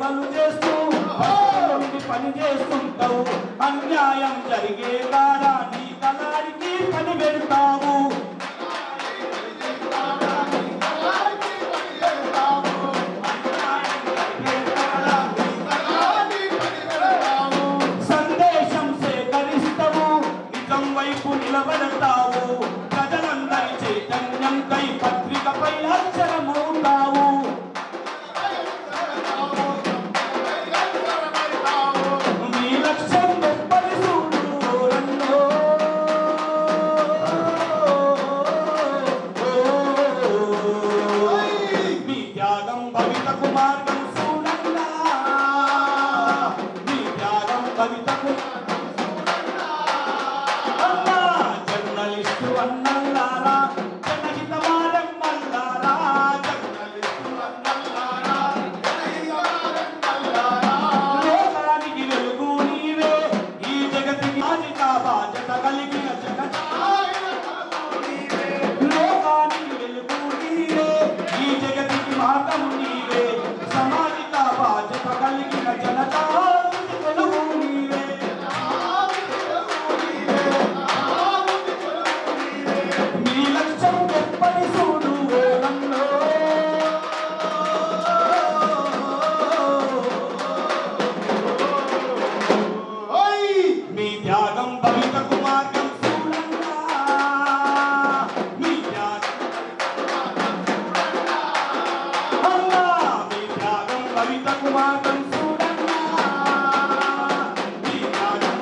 సేవలు చేస్తూ పని చేస్తుంటావు. అన్యాయం జరిగే కాడా నీ కలాడికి పని పెడతావు. సందేశం సేకరిస్తావు, నిజం వైపు నిలబడతావు. ప్రజలందరి చైతన్యంకై పత్రికపై అక్షరమవుతావు. నీ లక్ష్యం గొప్పది చూడు రంగో. మీ త్యాగం భవితకు మార్గం చూడన్నా. మీ త్యాగం భవితకు అన్నా. జర్నలిస్టు అన్నల్లారా, జనహిత వారమ్మల్లారా, జర్నలిస్టు అన్నల్లారా, లోకానికి వెలుగు నీవే, ఈ జగతికి సామాజిక బాధ్యత కలిగిన లోకానికి వెలుగు నీవే, ఈ జగతికి మార్గం నీవే, సామాజిక బాధ్యత కలిగిన జనతానికి వెలుగు నీవే. నీ లక్ష్యం గొప్పది చూడు వేగంలో. మీ త్యాగం భవితకు మార్గం చూడన్నా. మీ త్యాగం అన్నా. మీ త్యాగం భవితకు మార్గం చూడన్నా. మీ త్యాగం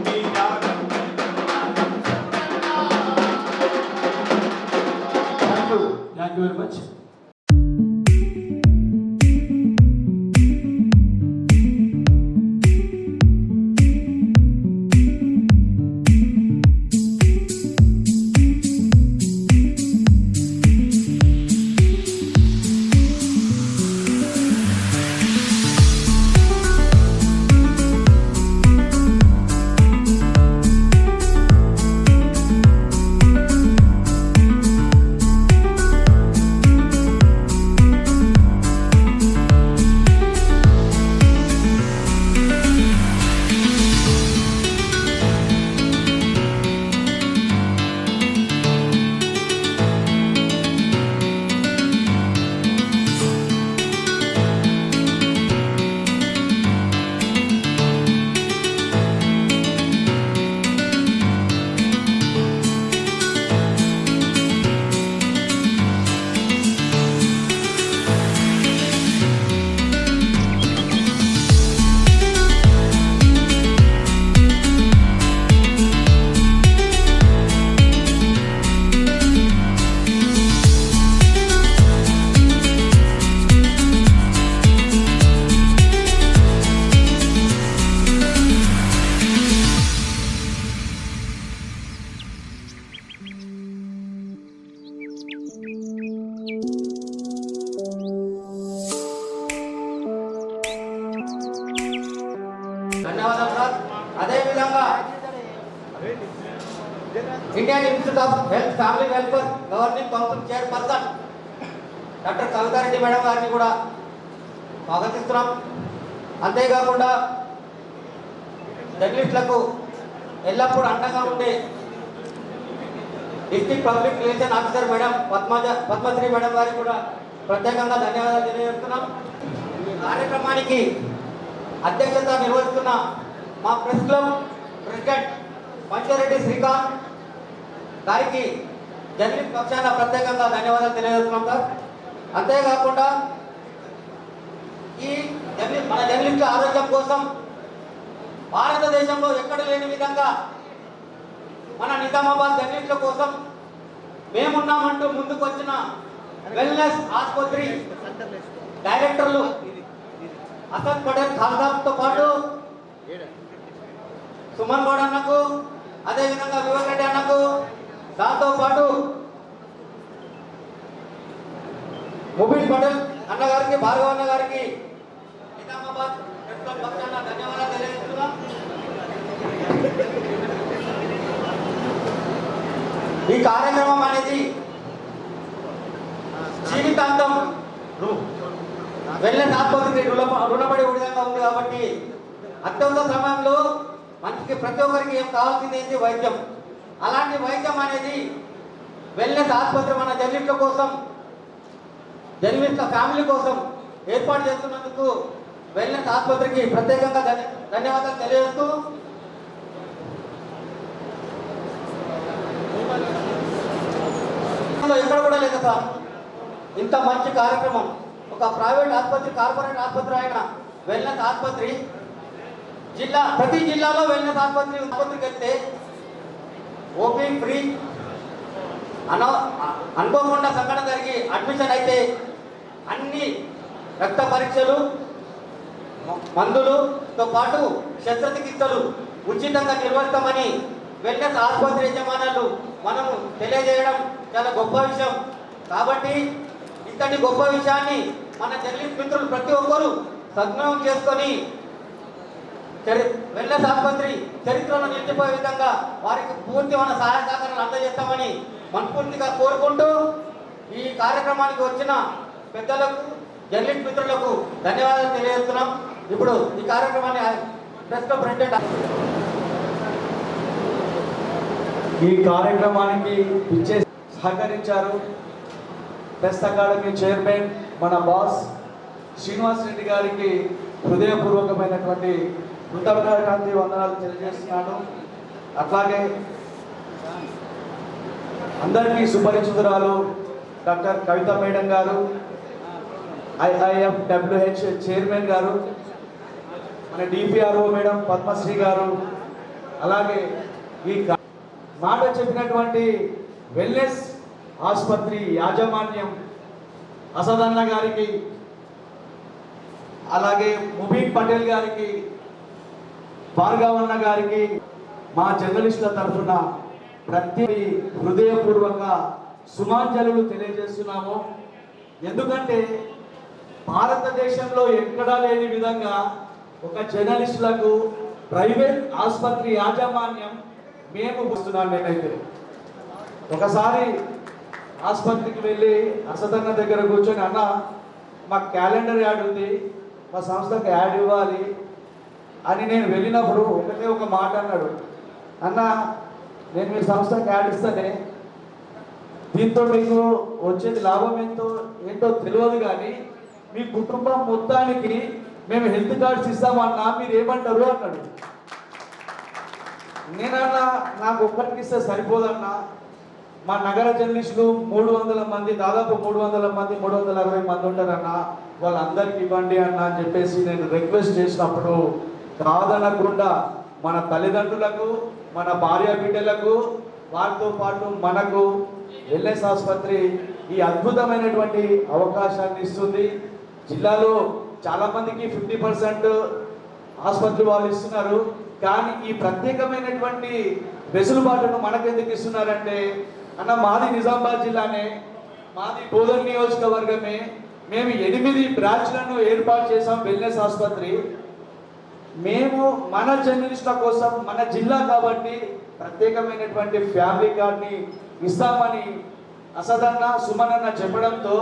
మీ త్యాగం. Thank you very much. ధన్యవాదాలు సార్. అదేవిధంగా Indian institute of health family welfare governing council chairperson doctor Kavitha Reddy madam గారిని కూడా స్వాగతిస్తున్నాం. అంతేకాకుండా జర్నలిస్టులకు ఎల్లప్పుడూ అండగా ఉండే district public relation officer madam Padmasri madam గారికి కూడా ప్రత్యేకంగా ధన్యవాదాలు తెలియజేస్తున్నాం. కార్యక్రమానికి అధ్యక్షత నిర్వహిస్తున్న మా press club president Pancha Reddy Srikanth గారికి జర్నలిస్ట్ పక్షాన ప్రత్యేకంగా ధన్యవాదాలు తెలియజేస్తున్నాం సార్. అంతేకాకుండా ఈ మన జర్నలిస్టుల ఆరోగ్యం కోసం భారతదేశంలో ఎక్కడ లేని విధంగా మన నిజామాబాద్ జర్నలిస్టుల కోసం మేమున్నామంటూ ముందుకు వచ్చిన వెల్నెస్ ఆసుపత్రి డైరెక్టర్లు అసద్ పటేల్ ఖాన్తో పాటు సుమన్ గౌడ్ అన్నకు, అదేవిధంగా వివేక్ రెడ్డి అన్నకు, దాంతో పాటు ముబీన్ పటేల్ అన్న గారికి, భార్గవ్ అన్న గారికి నిజామాబాద్ పక్షాన ధన్యవాదాలు తెలియజేస్తున్నాం. ఈ కార్యక్రమం అనేది జీవితాంతం వెల్నెస్ ఆసుపత్రికి రుణపడి విధంగా ఉంది కాబట్టి అత్యవసర సమయంలో మనిషికి ప్రతి ఒక్కరికి ఏం కావాల్సింది ఏంటి వైద్యం. అలాంటి వైద్యం అనేది వెల్నెస్ ఆసుపత్రి మన జర్నలిస్టుల కోసం, జర్నలిస్టుల ఫ్యామిలీ కోసం ఏర్పాటు చేస్తున్నందుకు వెల్నెస్ ఆసుపత్రికి ప్రత్యేకంగా ధన్యవాదాలు తెలియజేస్తూ ఎక్కడ కూడా లేదు సార్ ఇంత మంచి కార్యక్రమం. ఒక ప్రైవేట్ ఆసుపత్రి, కార్పొరేట్ ఆసుపత్రి అయిన వెల్నెస్ ఆసుపత్రి ప్రతి జిల్లాలో వెల్నెస్ ఆసుపత్రికి వెళ్తే ఓపీ ఫ్రీ, అనుకోకుండా సంఘటన జరిగి అడ్మిషన్ అయితే అన్ని రక్త పరీక్షలు, మందులతో పాటు శస్త్రచికిత్సలు ఉచితంగా నిర్వహిస్తామని వెల్నెస్ ఆసుపత్రి యజమానులు మనము తెలియజేయడం చాలా గొప్ప విషయం. కాబట్టి ఇంతటి గొప్ప విషయాన్ని మన జర్నలిస్ట్ మిత్రులు ప్రతి ఒక్కరూ సద్వినియోగం చేసుకొని వెల్నెస్ ఆసుపత్రి చరిత్రలో నిలిచిపోయే విధంగా వారికి పూర్తి మన సహాయ సహకారాలు అందజేస్తామని మనస్ఫూర్తిగా కోరుకుంటూ ఈ కార్యక్రమానికి వచ్చిన పెద్దలకు, జర్నలిస్ట్ మిత్రులకు ధన్యవాదాలు తెలియజేస్తున్నాం. ఇప్పుడు ఈ కార్యక్రమాన్ని ప్రెస్ క్లబ్ ప్రెసిడెంట్ ఈ కార్యక్రమానికి ఇచ్చే సహకరించారు ప్రెస్ అకాడమీ చైర్మన్ మన బాస్ శ్రీనివాస్ రెడ్డి గారికి హృదయపూర్వకమైనటువంటి కృతజ్ఞతాంజలి వందనాలు తెలియజేస్తున్నాను. అట్లాగే అందరికీ సుపరిచితురాలు డాక్టర్ కవిత మేడం గారు, IIFWH చైర్మన్ గారు, మన DPRO మేడం పద్మశ్రీ గారు, అలాగే ఈ మాట చెప్పినటువంటి వెల్నెస్ ఆసుపత్రి యాజమాన్యం అసదన్న గారికి, అలాగే ముబీన్ పటేల్ గారికి, భార్గవన్న గారికి మా జర్నలిస్టుల తరఫున ప్రతి హృదయపూర్వక సుమాంజలులు తెలియజేస్తున్నాము. ఎందుకంటే భారతదేశంలో ఎక్కడా లేని విధంగా ఒక జర్నలిస్టులకు ప్రైవేట్ ఆసుపత్రి యాజమాన్యం మేము వస్తున్నాను. నేనైతే ఒకసారి ఆసుపత్రికి వెళ్ళి అసదన్న దగ్గర కూర్చొని, అన్న మా క్యాలెండర్ యాడ్ ఉంది, మా సంస్థకు యాడ్ ఇవ్వాలి అని నేను వెళ్ళినప్పుడు ఒకటే ఒక మాట అన్నాడు, అన్న నేను మీ సంస్థకు యాడ్ ఇస్తానే, దీంతో మీకు వచ్చేది లాభం ఏంటో తెలియదు, కానీ మీ కుటుంబం మొత్తానికి మేము హెల్త్ కార్డ్స్ ఇస్తామన్నా మీరు ఏమంటారు అన్నాడు. నేనన్నా నాకు ఒక్కరికి ఇస్తే సరిపోదన్నా, మా నగర జర్నలిస్టులు 300 మంది, దాదాపు 300 మంది, 360 మంది ఉంటారన్న, వాళ్ళందరికీ ఇవ్వండి అన్న అని చెప్పేసి నేను రిక్వెస్ట్ చేసినప్పుడు కాదనకుండా మన తల్లిదండ్రులకు, మన భార్య బిడ్డలకు, వారితో పాటు మనకు వెల్నెస్ ఆసుపత్రి ఈ అద్భుతమైనటువంటి అవకాశాన్ని ఇస్తుంది. జిల్లాలో చాలామందికి 50% ఆసుపత్రి వాళ్ళు ఇస్తున్నారు, కానీ ఈ ప్రత్యేకమైనటువంటి వెసులుబాటును మనకెందుకు ఇస్తున్నారంటే, అన్న మాది నిజామాబాద్ జిల్లానే, మాది బోధన్ నియోజకవర్గమే, మేము 8 బ్రాంచ్లను ఏర్పాటు చేసాం వెల్నెస్ ఆసుపత్రి. మేము మన జర్నలిస్టుల కోసం, మన జిల్లా కాబట్టి ప్రత్యేకమైనటువంటి ఫ్యామిలీ కార్డ్ని ఇస్తామని అసదన్న, సుమనన్న చెప్పడంతో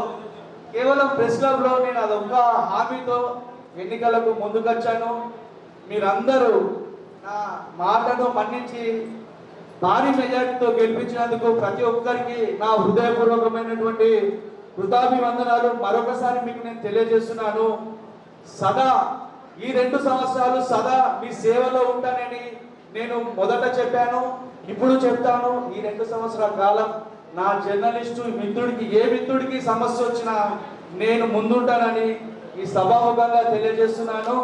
కేవలం ప్రెస్ క్లబ్లో నేను అదొక్క హామీతో ఎన్నికలకు ముందుకొచ్చాను. మీరందరూ నా మాటను మన్నించి భారీ మెజార్టీతో గెలిపించినందుకు ప్రతి ఒక్కరికి నా హృదయపూర్వకమైనటువంటి కృతాభివందనాలు మరొకసారి మీకు నేను తెలియజేస్తున్నాను. సదా ఈ 2 సంవత్సరాలు సదా మీ సేవలో ఉంటానని నేను మొదట చెప్పాను, ఇప్పుడు చెప్తాను. ఈ 2 సంవత్సరాల కాలం నా జర్నలిస్టు మిత్రుడికి, ఏ మిత్రుడికి సమస్య వచ్చినా నేను ముందుంటానని ఈ సభాముఖంగా తెలియజేస్తున్నాను.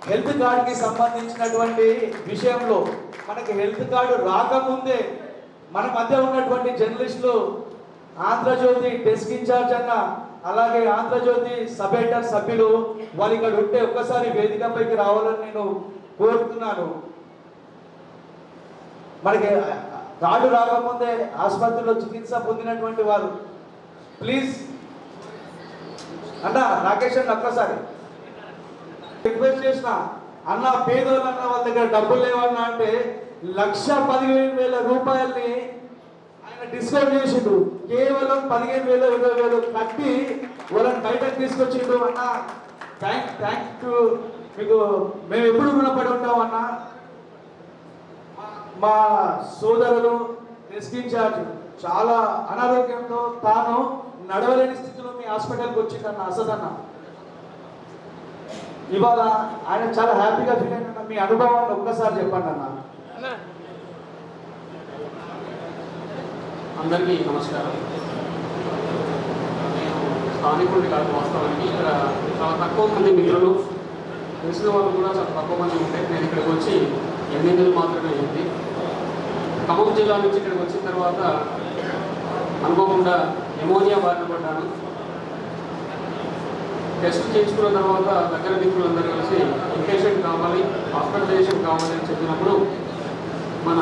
హెల్త్ కార్డుకి సంబంధించినటువంటి విషయంలో మనకి హెల్త్ కార్డు రాకముందే మన మధ్య ఉన్నటువంటి జర్నలిస్టులు ఆంధ్రజ్యోతి డెస్క్ ఇన్ఛార్జ్ అన్న, అలాగే ఆంధ్రజ్యోతి సబ్ ఎడిటర్ సభ్యులు వాళ్ళు ఇక్కడ ఉంటే ఒక్కసారి వేదికపైకి రావాలని నేను కోరుతున్నాను. మనకి కార్డు రాకముందే ఆసుపత్రిలో చికిత్స పొందినటువంటి వారు ప్లీజ్ అన్న, రాకేష్ అన్న ఒక్కసారి రిక్వెస్ట్ చేసిన, అన్న పేదోళ్ళన్న వాళ్ళ దగ్గర డబ్బులు లేవన్నా అంటే 1,15,000 రూపాయల్ని ఆయన డిస్కౌంట్ చేసిండు. కేవలం 15,000 20,000 కట్టి వాళ్ళని బయటకు తీసుకొచ్చిండు అన్న. థ్యాంక్ మీకు మేము ఎప్పుడు రుణపడి ఉంటాం అన్న. మా సోదరులు రెస్క్యూ ఇన్ఛార్జ్ చాలా అనారోగ్యంతో తాను నడవలేని స్థితిలో మీ హాస్పిటల్కి వచ్చిందన్న అసద్ అన్న. ఇవాళ ఆయన చాలా హ్యాపీగా ఫీల్ అయిన మీ అనుభవాన్ని ఒక్కసారి చెప్పండి అన్న. అందరికీ నమస్కారం. నేను స్థానికుడిని కాదు, వాస్తవానికి ఇక్కడ చాలా తక్కువ మంది మిత్రులు, తెలిసిన వాళ్ళు కూడా చాలా తక్కువ మంది ఉంటే నేను ఇక్కడికి వచ్చి 8 నెలలు మాత్రమే అయింది. ఖమ్మం జిల్లా నుంచి ఇక్కడికి వచ్చిన తర్వాత అనుకోకుండా నిమోనియా బారిన పడ్డాను. టెస్ట్ చేయించుకున్న తర్వాత దగ్గర మిత్రులందరూ కలిసి ఇన్పేషెంట్ కావాలి, హాస్పిటలైజేషన్ కావాలి అని చెప్పినప్పుడు మన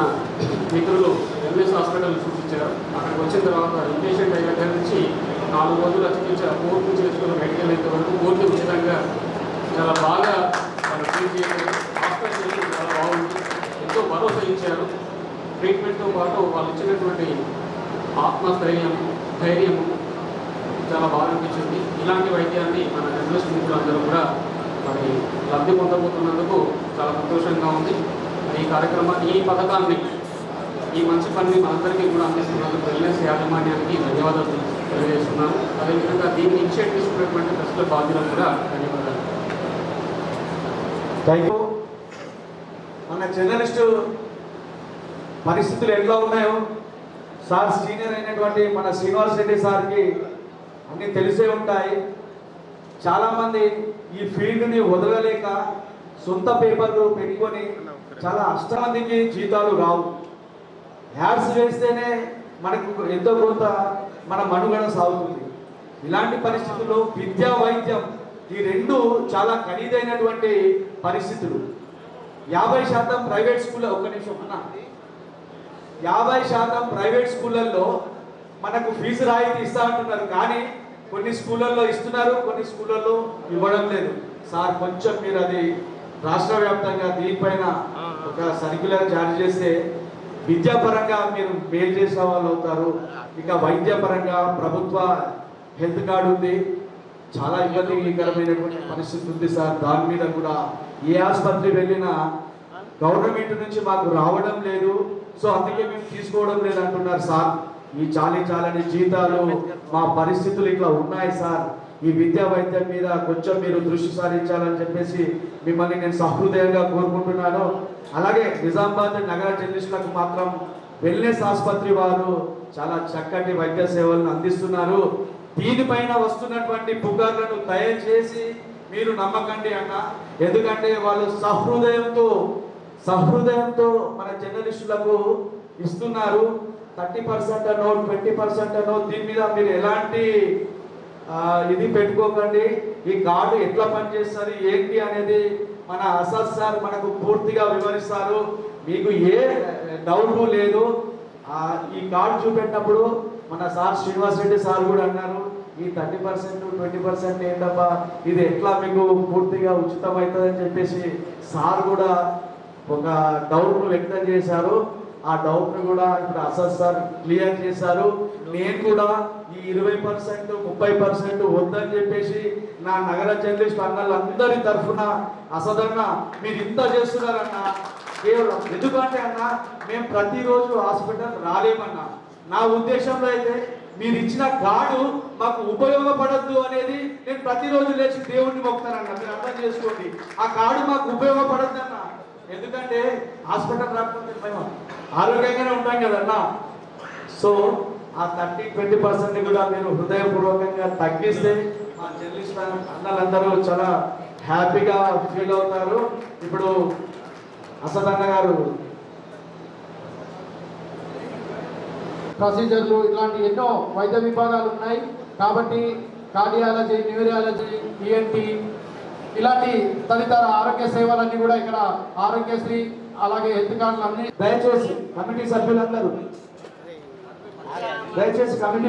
మిత్రులు ఎంఎస్ హాస్పిటల్ సూచించారు. అక్కడికి వచ్చిన తర్వాత ఇన్పేషెంట్ అయిన దగ్గర నుంచి 4 రోజుల చికిత్స పూర్తి చేసుకుని బయటకు వెళ్ళేంత వరకు పూర్తి ఉచితంగా చాలా బాగా వాళ్ళు ట్రీట్ చేశారు. హాస్పిటల్ చాలా బాగుంది, ఎంతో భరోసా ఇచ్చారు. ట్రీట్మెంట్తో పాటు వాళ్ళు ఇచ్చినటువంటి ధైర్యము చాలా బాగా అనిపించింది. ఇలాంటి వైద్యాన్ని మన జర్నలిస్ట్ మిత్రులందరూ కూడా మరి లబ్ధి పొందబోతున్నందుకు చాలా సంతోషంగా ఉంది. ఈ కార్యక్రమాన్ని, ఈ పథకాన్ని, ఈ మంచి పనిని మనందరికీ కూడా అందిస్తున్నందుకు వెల్నెస్ యాజమాన్యానికి ధన్యవాదాలు తెలియజేస్తున్నాను. అదేవిధంగా దీన్ని ఇనిషియేట్ తీసుకున్నటువంటి ప్రజల బాధ్యులకు కూడా ధన్యవాదాలు. Thank you. మన జర్నలిస్టు పరిస్థితులు ఎట్లా ఉన్నాయో సార్ సీనియర్ అయినటువంటి మన శ్రీనివాస్ రెడ్డి సార్కి అన్నీ తెలిసే ఉంటాయి. చాలామంది ఈ ఫీల్డ్ని వదలలేక సొంత పేపర్లు పెట్టుకొని చాలా అష్టమందికి జీతాలు రావు. యాడ్స్ వేస్తేనే మనకు ఎంతో కొంత మన మనుగడ సాగుతుంది. ఇలాంటి పరిస్థితుల్లో విద్యా వైద్యం ఈ రెండు చాలా ఖరీదైనటువంటి పరిస్థితులు. 50% ప్రైవేట్ స్కూల్, ఒక్క నిమిషం అన్న, 50% ప్రైవేట్ స్కూళ్ళల్లో మనకు ఫీజు రాయితీ ఇస్తా అంటున్నారు, కానీ కొన్ని స్కూళ్ళల్లో ఇస్తున్నారు, కొన్ని స్కూళ్ళల్లో ఇవ్వడం లేదు. సార్ కొంచెం మీరు అది రాష్ట్ర వ్యాప్తంగా దీనిపైన ఒక సర్క్యులర్ జారీ చేస్తే విద్యాపరంగా మీరు మేలు చేసిన వాళ్ళు అవుతారు. ఇక వైద్యపరంగా ప్రభుత్వ హెల్త్ కార్డు ఉంది, చాలా ఇబ్బందికరమైనటువంటి పరిస్థితి ఉంది సార్. దాని మీద కూడా ఏ ఆసుపత్రి వెళ్ళినా గవర్నమెంట్ నుంచి మాకు రావడం లేదు, సో అందుకే మేము తీసుకోవడం లేదు అంటున్నారు సార్. ఈ చాలని జీతాలు, మా పరిస్థితులు ఇట్లా ఉన్నాయి సార్. ఈ విద్యా వైద్యం మీద కొంచెం మీరు దృష్టి సారించాలని చెప్పేసి మిమ్మల్ని నేను సహృదయంగా కోరుకుంటున్నాను. అలాగే నిజామాబాద్ నగర జర్నలిస్టులకు మాత్రం వెల్నెస్ ఆసుపత్రి వారు చాలా చక్కటి వైద్య సేవలను అందిస్తున్నారు. దీనిపైన వస్తున్నటువంటి పుకార్లను దయచేసి మీరు నమ్మకండి అన్న. ఎందుకంటే వాళ్ళు సహృదయంతో మన జర్నలిస్టులకు ఇస్తున్నారు. 30% అనో 20% అనో దీని మీద మీరు ఎలాంటి ఇది పెట్టుకోకండి. ఈ కార్డు ఎట్లా పనిచేస్తుంది ఏంటి అనేది మన అసద్ సార్ మనకు పూర్తిగా వివరిస్తారు. మీకు ఏ డౌట్ లేదు. ఈ కార్డు చూపెట్టినప్పుడు మన సార్ శ్రీనివాస్ రెడ్డి సార్ కూడా అన్నారు, ఈ 30% 20% ఏంటబ్బా, ఇది ఎట్లా మీకు పూర్తిగా ఉచితం అవుతుందని చెప్పేసి సార్ కూడా ఒక డౌట్ను వ్యక్తం చేశారు. ఆ డౌట్ను కూడా ఇప్పుడు అసద్ సార్ క్లియర్ చేశారు. నేను కూడా ఈ 20% 30% వద్దని చెప్పేసి నా నగర జర్నలిస్ట్ అన్నలందరి తరఫున అసద్ అన్న మీరు ఇంత చేస్తున్నారన్న, కేవలం ఎందుకంటే అన్న మేము ప్రతిరోజు హాస్పిటల్ రాలేమన్నా. నా ఉద్దేశంలో అయితే మీరు ఇచ్చిన కార్డు మాకు ఉపయోగపడద్దు అనేది నేను ప్రతిరోజు లేచి దేవుణ్ణి మొక్కుతానన్న. మీరు అర్థం చేసుకోండి, ఆ కార్డు మాకు ఉపయోగపడద్దు అన్న. ఎందుకంటే హాస్పిటల్ రాకపోతే మేము ఆరోగ్యంగానే ఉంటాం కదన్నా. సో ఆ 30-20% కూడా మీరు హృదయపూర్వకంగా తగ్గిస్తే మా జర్నలిస్ట్ అన్నలందరూ చాలా హ్యాపీగా ఫీల్ అవుతారు. ఇప్పుడు అసద్ అన్న గారు ప్రొసీజర్లు ఇట్లాంటి ఎన్నో వైద్య విభాగాలు ఉన్నాయి కాబట్టి కార్డియాలజీ, న్యూరాలజీ, ఈఎన్టీ ఇలాంటి తదితర ఆరోగ్య సేవలన్నీ కూడా ఇక్కడ ఆరోగ్యశ్రీ అలాగే హెల్త్ కార్డులు అన్ని. దయచేసి కమిటీ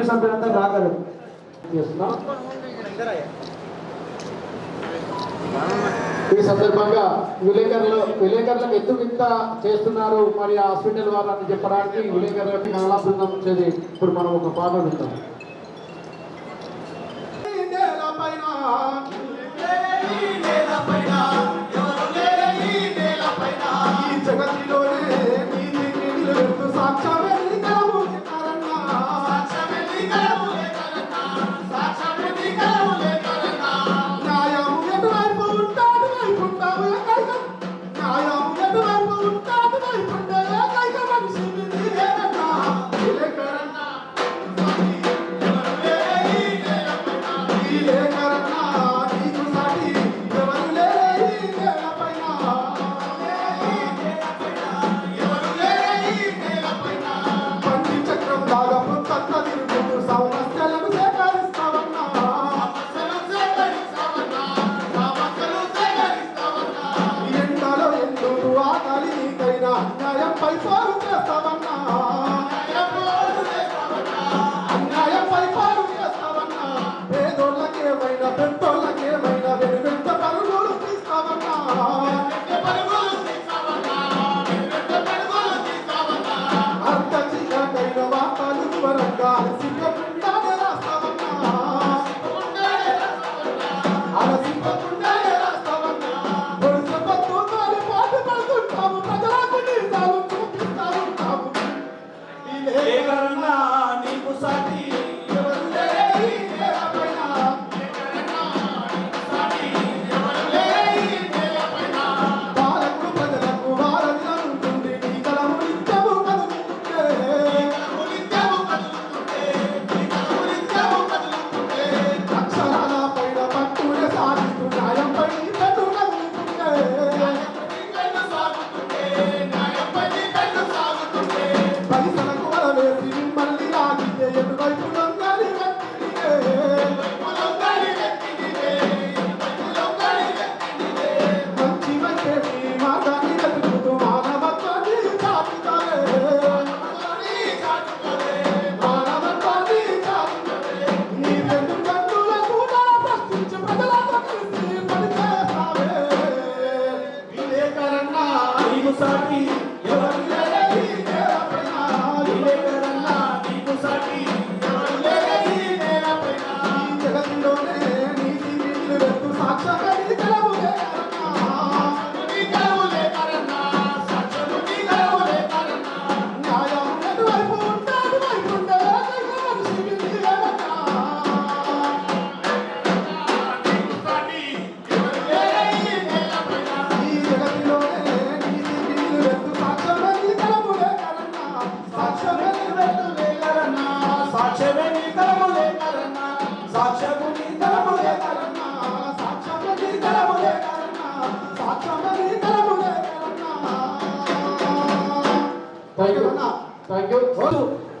సభ్యులందరూ రాగలరు చేస్తున్నాం. ఈ సందర్భంగా విలేకరులకు ఎందుకు ఇంత చేస్తున్నారు మరి ఆ హాస్పిటల్ వాళ్ళని చెప్పడానికి విలేకరులకు కళా బృందం వచ్చేది ఇప్పుడు మనం ఒక పాట వింటాం.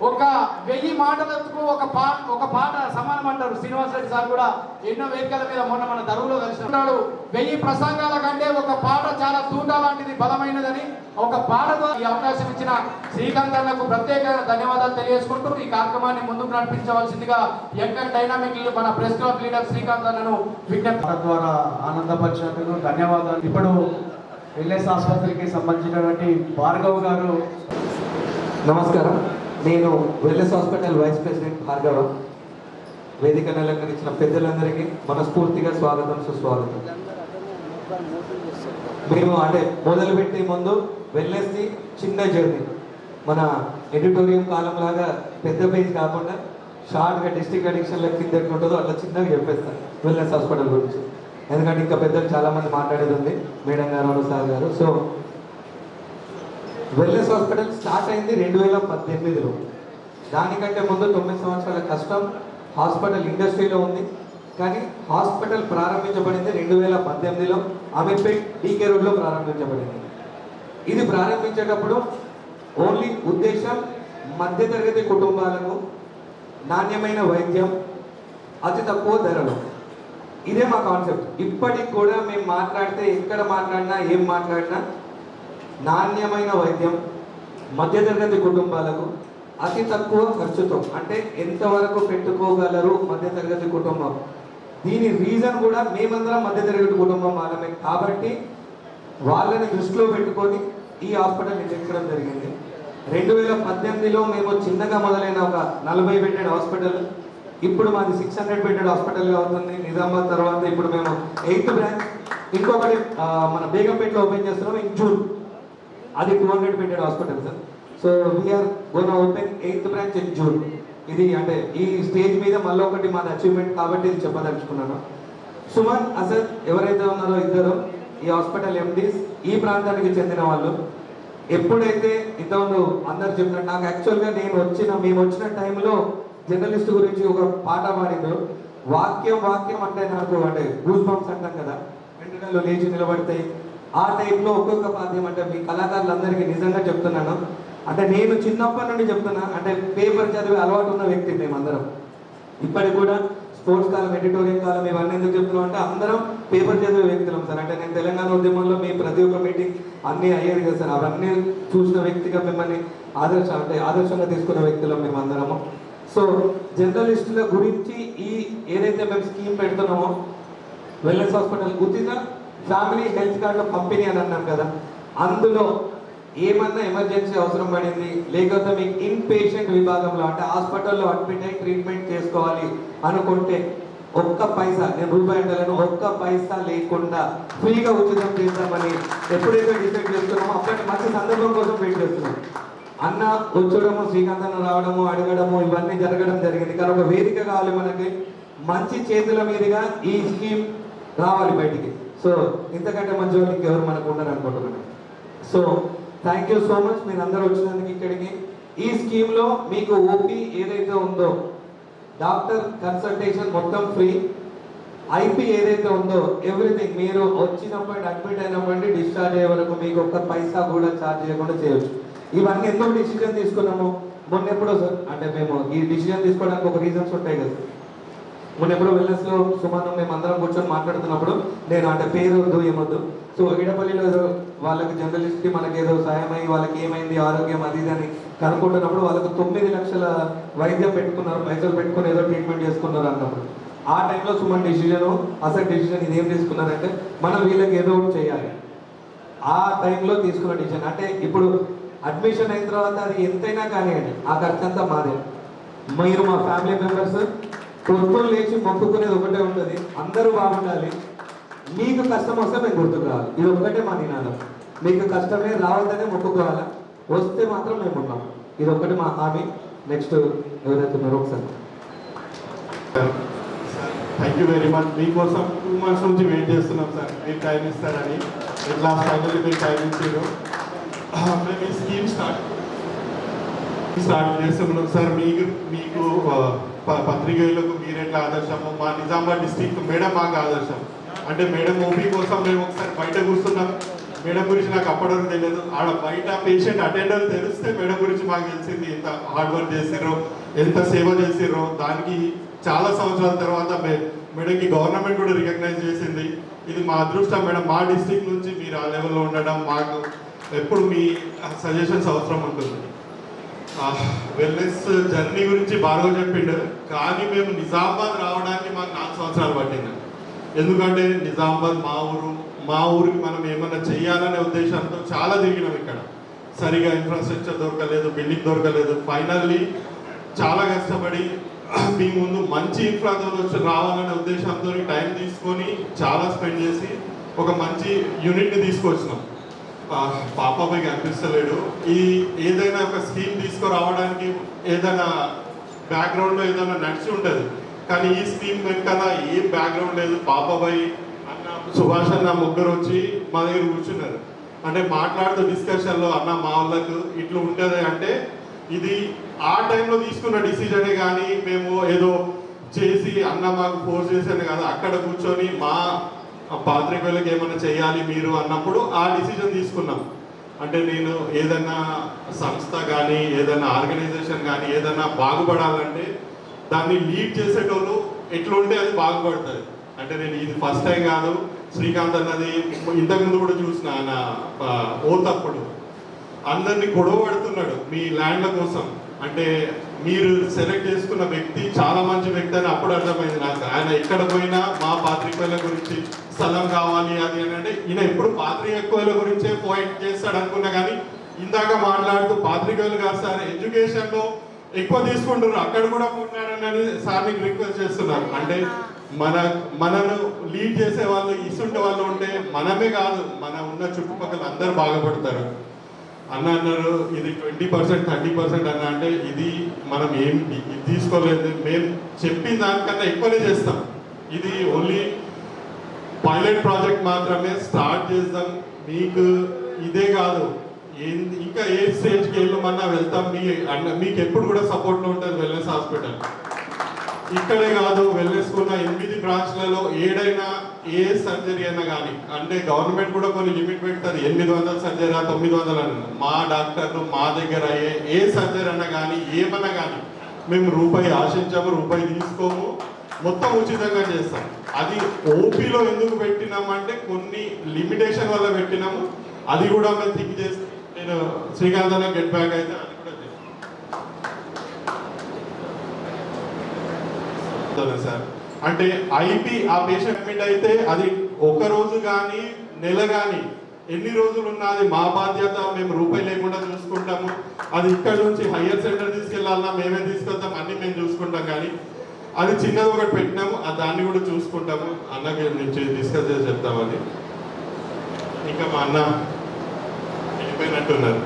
ఒక 1000 మాటలకు ఒక పాట సమానం అంటారు. శ్రీనివాస్ రెడ్డి సార్ కూడా ఎన్నో వేదికల మీద మొన్న మన దరువులో కలిసినాడు. 1000 ప్రసంగాల కంటే ఒక పాట చాలా తూట లాంటిది, బలమైనదని ఒక పాట ద్వారా ఈ అవకాశం ఇచ్చిన శ్రీకాంత్ అన్నకు ప్రత్యేక ధన్యవాదాలు తెలియజేసుకుంటూ ఈ కార్యక్రమాన్ని ముందుకు నడిపించవలసిందిగా యంగ్ డైనామిక్ మన ప్రెస్ క్లబ్ లీడర్ శ్రీకాంత్ అన్నను విజ్ఞప్తి ద్వారా ఆనందపరిచినందుకు ధన్యవాదాలు. ఇప్పుడు ఎల్ఎస్ ఆసుపత్రికి సంబంధించినటువంటి భార్గవ్ గారు. నమస్కారం, నేను wellness hospital vice president Bhargava. వేదికను అలంకరించిన పెద్దలందరికీ మనస్ఫూర్తిగా స్వాగతం, సుస్వాగతం. మేము అంటే మొదలుపెట్టే ముందు వెల్నెస్ది చిన్న జర్నీ, మన ఎడిటోరియం కాలం లాగా పెద్ద పేజ్ కాకుండా షార్ట్గా డిస్ట్రిక్ట్ అడిక్షన్ల కింద ఎట్లా ఉంటుందో అట్లా చిన్నగా చెప్పేస్తాను వెల్నెస్ హాస్పిటల్ గురించి. ఎందుకంటే ఇంకా పెద్దలు చాలామంది మాట్లాడేది ఉంది, మేడం గారు, సార్ గారు. సో వెల్నెస్ హాస్పిటల్ స్టార్ట్ అయింది 2018లో. దానికంటే ముందు 9 సంవత్సరాల కష్టం హాస్పిటల్ ఇండస్ట్రీలో ఉంది. కానీ హాస్పిటల్ ప్రారంభించబడింది 2018లో అమీర్పేట్ డీకే రోడ్లో ప్రారంభించబడింది. ఇది ప్రారంభించేటప్పుడు ఓన్లీ ఉద్దేశం మధ్యతరగతి కుటుంబాలకు నాణ్యమైన వైద్యం అతి తక్కువ ధరలో. ఇదే మా కాన్సెప్ట్. ఇప్పటికి కూడా మేము మాట్లాడితే, ఎక్కడ మాట్లాడినా, ఏం మాట్లాడినా నాణ్యమైన వైద్యం మధ్యతరగతి కుటుంబాలకు అతి తక్కువ ఖర్చుతో, అంటే ఎంతవరకు పెట్టుకోగలరు మధ్యతరగతి కుటుంబం దీని రీజన్ కూడా మేమందరం మధ్యతరగతి కుటుంబం వాళ్ళమే కాబట్టి వాళ్ళని దృష్టిలో పెట్టుకొని ఈ హాస్పిటల్ నిర్మించడం జరిగింది. 2018లో మేము చిన్నగా మొదలైన ఒక 40 బెడెడ్ హాస్పిటల్ ఇప్పుడు మాది 600 బెడెడ్ హాస్పిటల్గా అవుతుంది. నిజామాబాద్ తర్వాత ఇప్పుడు మేము 8th బ్రాంచ్, ఇంకొకటి మన బేగంపేటలో ఓపెన్ చేస్తున్నాం ఇన్ జూన్, అది 200 bedded hospital sir. So we are gonna open 8th branch in June. ఇది అంటే ఈ స్టేజ్ మీద మళ్ళీ ఒకటి మాది అచీవ్మెంట్ కాబట్టి ఇది చెప్పదలుచుకున్నాను. సుమన్, అసద్ ఎవరైతే ఉన్నారో ఇద్దరు ఈ హాస్పిటల్ ఎండీస్, ఈ ప్రాంతానికి చెందిన వాళ్ళు. ఎప్పుడైతే ఇంతకుముందు అందరు చెప్పినట్టు నాకు యాక్చువల్గా మేము వచ్చిన టైంలో జర్నలిస్ట్ గురించి ఒక పాట పాడిందో, వాక్యం అంటే నాకు అంటే గూస్ బంప్స్ అంటాం కదా, వెంటనే లేచి నిలబడతాయి. ఆ టైప్లో ఒక్కొక్క పాద్యం అంటే మీ కళాకారులందరికీ నిజంగా చెప్తున్నాను, అంటే నేను చిన్నప్పటి నుండి చెప్తున్నా, అంటే పేపర్ చదివే అలవాటు ఉన్న వ్యక్తి మేమందరం. ఇప్పటికి కూడా స్పోర్ట్స్ కాలం, ఎడిటోరియల్ కాలం ఇవన్నీ ఎందుకు చెప్తున్నాం అంటే అందరం పేపర్ చదివే వ్యక్తులం సార్. అంటే నేను తెలంగాణ ఉద్యమంలో మీ ప్రతి ఒక్క మీటింగ్ అన్నీ అయ్యేది కదా సార్, అవన్నీ చూసిన వ్యక్తిగా మిమ్మల్ని ఆదర్శంగా తీసుకున్న వ్యక్తులం మేమందరము. సో జర్నలిస్టుల గురించి ఈ ఏదైతే మేము స్కీమ్ పెడుతున్నామో వెల్నెస్ హాస్పిటల్ ఉచిత ఫ్యామిలీ హెల్త్ కార్డుల పంపిణీ అని అన్నాం కదా, అందులో ఏమన్నా ఎమర్జెన్సీ అవసరం పడింది, లేకపోతే మీకు ఇన్ పేషెంట్ విభాగంలో అంటే హాస్పిటల్లో అడ్మిట్ అయి ట్రీట్మెంట్ చేసుకోవాలి అనుకుంటే ఒక్క పైసా, నేను రూపాయి అంటలను, ఒక్క పైసా లేకుండా ఫ్రీగా ఉచితం చేద్దామని ఎప్పుడైతే డిసైడ్ చేస్తున్నామో అప్పటి మంచి సందర్భం కోసం వెయిట్ చేస్తున్నాం. అన్న వచ్చడము, శ్రీకాంత్ అన్న రావడము, అడగడము ఇవన్నీ జరగడం జరిగింది. కానీ ఒక వేదిక కావాలి మనకి, మంచి చేతుల మీదుగా ఈ స్కీమ్ రావాలి బయటికి. సో ఇంతకంటే మంచి వాళ్ళకి ఎవరు మనకు ఉండరు అనుకుంటున్నాను. So thank you so much మీరు అందరూ వచ్చినందుకు ఇక్కడికి. ఈ స్కీమ్లో మీకు ఓపీ ఏదైతే ఉందో, డాక్టర్ కన్సల్టేషన్ మొత్తం ఫ్రీ, ఐపీ ఏదైతే ఉందో ఎవ్రీథింగ్ మీరు వచ్చినప్పుడు అడ్మిట్ అయినప్పుడు డిశ్చార్జ్ అయ్యే వరకు మీకు ఒక్క పైసా కూడా ఛార్జ్ చేయకుండా చేయొచ్చు. ఇవన్నీ ఎందుకు డిసిజన్ తీసుకున్నాము మొన్న ఎప్పుడో సార్, అంటే మేము ఈ డిసిజన్ తీసుకోవడానికి ఒక రీజన్స్ ఉంటాయి కదా. మొన్న ఎప్పుడో వెల్నెస్లో సుమారు మేము అందరం కూర్చొని మాట్లాడుతున్నప్పుడు నేను అంటే పేరు వద్దు ఏమొద్దు, సో ఎడపల్లిలో ఏదో వాళ్ళకి జర్నలిస్ట్కి మనకి ఏదో సాయం అయ్యి వాళ్ళకి ఏమైంది ఆరోగ్యం అది ఇది అని కనుక్కుంటున్నప్పుడు వాళ్ళకు 9 లక్షల వైద్యం పెట్టుకున్నారు, పైసలు పెట్టుకుని ఏదో ట్రీట్మెంట్ చేసుకున్నారు అన్నప్పుడు ఆ టైంలో సుమన్ డిసిజను అసలు డిసిజన్ ఇదేం తీసుకున్నారంటే మనం వీళ్ళకి ఏదో ఒకటి చేయాలి. ఆ టైంలో తీసుకున్న డిసిజన్ అంటే ఇప్పుడు అడ్మిషన్ అయిన తర్వాత అది ఎంతైనా కానివ్వండి ఆ ఖర్చు అంతా మాదే. మీరు మా ఫ్యామిలీ మెంబర్స్ పొద్దులు లేచి మొక్కుకునేది ఒకటే ఉంటుంది, అందరూ బాగుండాలి, మీకు కష్టం వస్తే మేము గుర్తుకు రావాలి, ఇది ఒక్కటే మా నినాదం. మీకు కష్టమే రావద్దనే మొక్కుకోవాలి, వస్తే మాత్రం మేము ఉన్నాం, ఇది ఒక్కటి మా హామీ. నెక్స్ట్ ఎవరైతే ఉన్నారో ఒకసారి. Thank you very much. మీకోసం 2 months నుంచి వెయిట్ చేస్తున్నాం సార్, మీరు టైం ఇస్తారని. ఇట్లా ఫైనల్లీ మీరు టైం ఇచ్చారు. మేము ఈ స్కీమ్ స్టార్ట్ చేస్తున్నాం సార్. మీకు పత్రికలకు మీరు ఎట్లా ఆదర్శము, మా నిజామాబాద్ డిస్ట్రిక్ట్ మేడం మాకు ఆదర్శం. అంటే మేడం ఓపీ కోసం మేము ఒకసారి బయట కూర్చున్నాం, మేడం గురించి నాకు అప్పటివరకు తెలియదు, ఆడ బయట పేషెంట్ అటెండర్ తెలిస్తే మేడం గురించి మాకు తెలిసింది ఎంత హార్డ్ వర్క్ చేసిర్రో, ఎంత సేవ చేసిర్రో. దానికి చాలా సంవత్సరాల తర్వాత మేడంకి గవర్నమెంట్ కూడా రికగ్నైజ్ చేసింది. ఇది మా అదృష్టం మేడం. మా డిస్ట్రిక్ట్ నుంచి మీరు ఆ లెవెల్లో ఉండడం, మాకు ఎప్పుడు మీ సజెషన్స్ అవసరం ఉంటుంది. వెల్నెస్ జర్నీ గురించి బాగా చెప్పిండు, కానీ మేము నిజామాబాద్ రావడానికి మాకు 4 సంవత్సరాలు పట్టింది. ఎందుకంటే నిజామాబాద్ మా ఊరికి మనం ఏమన్నా చెయ్యాలనే ఉద్దేశంతో చాలా తిరిగినాం. ఇక్కడ సరిగా ఇన్ఫ్రాస్ట్రక్చర్ దొరకలేదు, బిల్డింగ్ దొరకలేదు. ఫైనల్లీ చాలా కష్టపడి మీ ముందు మంచి ఇన్ఫ్రాస్ట్రక్చర్ రావాలనే ఉద్దేశంతో టైం తీసుకొని చాలా స్పెండ్ చేసి ఒక మంచి యూనిట్ని తీసుకొచ్చినాం. పాపకి అనిపిస్తలేడు. ఏదైనా ఒక స్కీమ్ తీసుకురావడానికి ఏదైనా బ్యాక్గ్రౌండ్లో ఏదైనా నడిచి ఉంటుంది, కానీ ఈ స్కీమ్ వెనకాల ఏం బ్యాక్గ్రౌండ్ లేదు. పాపబాయ్ అన్న, సుభాష్ అన్న ముగ్గురు వచ్చి మా దగ్గర కూర్చున్నారు. అంటే మాట్లాడుతూ డిస్కషన్లో అన్న మా వాళ్ళకు ఇట్లా ఉంటుంది అంటే ఇది ఆ టైంలో తీసుకున్న డిసిజనే, కానీ మేము ఏదో చేసి అన్న మాకు ఫోర్స్ చేసేది కాదు. అక్కడ కూర్చొని మా పాత్రికేయులకు ఏమైనా చేయాలి మీరు అన్నప్పుడు ఆ డిసిజన్ తీసుకున్నాం. అంటే నేను ఏదైనా సంస్థ కానీ ఏదైనా ఆర్గనైజేషన్ కానీ ఏదైనా బాగుపడాలంటే దాన్ని లీడ్ చేసేటోళ్ళు ఎట్లుంటే అది బాగుపడుతుంది. అంటే నేను ఇది ఫస్ట్ టైం కాదు, శ్రీకాంత్ అన్నది ఇంతకుముందు కూడా చూసిన ఆయన ఓతప్పుడు అందరినీ గొడవ పడుతున్నాడు మీ ల్యాండ్ల కోసం. అంటే మీరు సెలెక్ట్ చేసుకున్న వ్యక్తి చాలా మంచి వ్యక్తి అని అప్పుడు అర్థమైంది నాకు. ఆయన ఎక్కడ పోయినా మా పాత్రికేయుల గురించి స్థలం కావాలి అది అని అంటే ఈయన ఎప్పుడు పాత్రికేయుల గురించే పాయింట్ చేస్తాడు అనుకున్నా, కానీ ఇందాక మాట్లాడుతూ పాత్రికేయులు కాదు సార్ ఎడ్యుకేషన్లో ఎక్కువ తీసుకుంటున్నారు, అక్కడ కూడా ఉన్నారని సార్ని రిక్వెస్ట్ చేస్తున్నారు. అంటే మనను లీడ్ చేసే వాళ్ళు ఇస్తుంటే వాళ్ళు ఉంటే మనమే కాదు మన ఉన్న చుట్టుపక్కల అందరు బాగుపడతారు. అన్న అన్నారు ఇది 20% 30% అన్న అంటే ఇది మనం ఏం ఇది తీసుకోలేదు, మేము చెప్పిన దానికన్నా ఎక్కువనే చేస్తాం. ఇది ఓన్లీ పైలట్ ప్రాజెక్ట్ మాత్రమే, స్టార్ట్ చేద్దాం. మీకు ఇదే కాదు ఇంకా ఏ స్టేజ్కి వెళ్ళమన్నా వెళ్తాం. మీకు ఎప్పుడు కూడా సపోర్ట్లో ఉంటుంది వెల్నెస్ హాస్పిటల్. ఇక్కడే కాదు వెల్నెస్ ఉన్న 8 బ్రాంచ్లలో ఏడైనా ఏ సర్జరీ అయినా కానీ, అంటే గవర్నమెంట్ కూడా కొన్ని లిమిట్ పెడుతుంది 800 సర్జరీ 900 అన్న. మా డాక్టర్లు మా దగ్గర అయ్యే ఏ సర్జరీ అన్నా కానీ ఏమన్నా కానీ మేము రూపాయి ఆశించాము, రూపాయి తీసుకోము, మొత్తం ఉచితంగా చేస్తాం. అది ఓపీలో ఎందుకు పెట్టినామంటే కొన్ని లిమిటేషన్ వల్ల పెట్టినాము. అది కూడా మేము థింక్ చేసి నేను శ్రీకాంత్ అన్న గెట్ బ్యాక్ అయితే అది కూడా సార్. అంటే ఐపీ ఆ పేషెంట్ అడ్మిట్ అయితే అది ఒక రోజు కానీ నెల కానీ ఎన్ని రోజులు ఉన్నది మా బాధ్యత, మేము రూపాయి లేకుండా చూసుకుంటాము. అది ఇక్కడ నుంచి హయ్యర్ సెంటర్ తీసుకెళ్ళాలన్నా మేమే తీసుకెళ్తాం, అన్ని మేము చూసుకుంటాం. కానీ అది చిన్నది ఒకటి పెట్టినాము, దాన్ని కూడా చూసుకుంటాము. అన్నకి నుంచి డిస్కస్ చేసి చెప్తామని. ఇంకా మా అన్న వెళ్ళిపోయినట్టున్నారు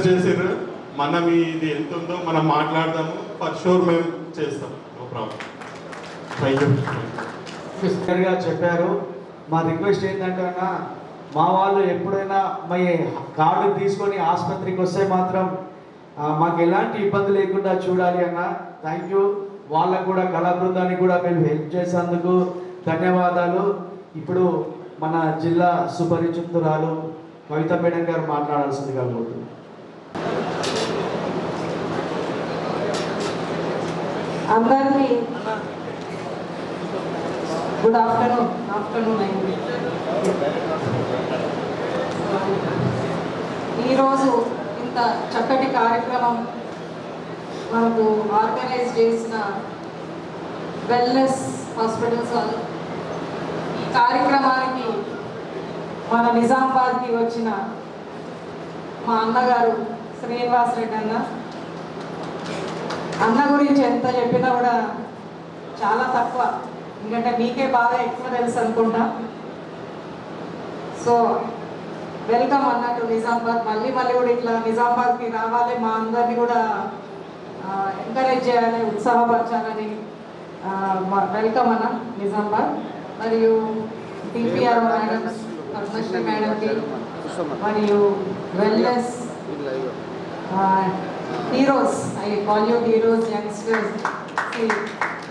చేసారు. మనం ఇది ఎంత ఉందో మనం మాట్లాడదాము, ఫర్ షూర్ మేము చేస్తాం, నో ప్రాబ్లం. Thank you. క్లియర్గా చెప్పారు. మా రిక్వెస్ట్ ఏంటంటే అన్న, మా వాళ్ళు ఎప్పుడైనా మీ కార్డు తీసుకొని ఆసుపత్రికి వస్తే మాత్రం మాకు ఎలాంటి ఇబ్బంది లేకుండా చూడాలి అన్న. Thank you. వాళ్ళకు కూడా కళా బృందానికి కూడా మేము హెల్ప్ చేసేందుకు ధన్యవాదాలు. ఇప్పుడు మన జిల్లా సుపరిచితురాలు కవిత మేడం గారు మాట్లాడాల్సిందిగా కోరుతున్నాను. అందరికీ గుడ్ ఆఫ్టర్నూన్ అయింది. ఈరోజు ఇంత చక్కటి కార్యక్రమం మనకు ఆర్గనైజ్ చేసిన వెల్నెస్ హాస్పిటల్స్ ఈ కార్యక్రమానికి మన నిజామాబాద్కి వచ్చిన మా అన్నగారు శ్రీనివాస్ రెడ్డి అన్న గురించి ఎంత చెప్పినా కూడా చాలా తక్కువ, ఎందుకంటే మీకే బాగా ఎక్కువ తెలుసు అనుకుంటా. సో వెల్కమ్ అన్నట్టు నిజామాబాద్. మళ్ళీ కూడా ఇట్లా నిజామాబాద్కి రావాలి, మా అందరినీ కూడా ఎంకరేజ్ చేయాలి, ఉత్సాహపరచాలని వెల్కమ్ అన్న నిజామాబాద్. మరియు టీపీఆర్ మేడం, పద్మశ్రీ మేడంకి, మరియు wellness heroes, I call you heroes, youngsters.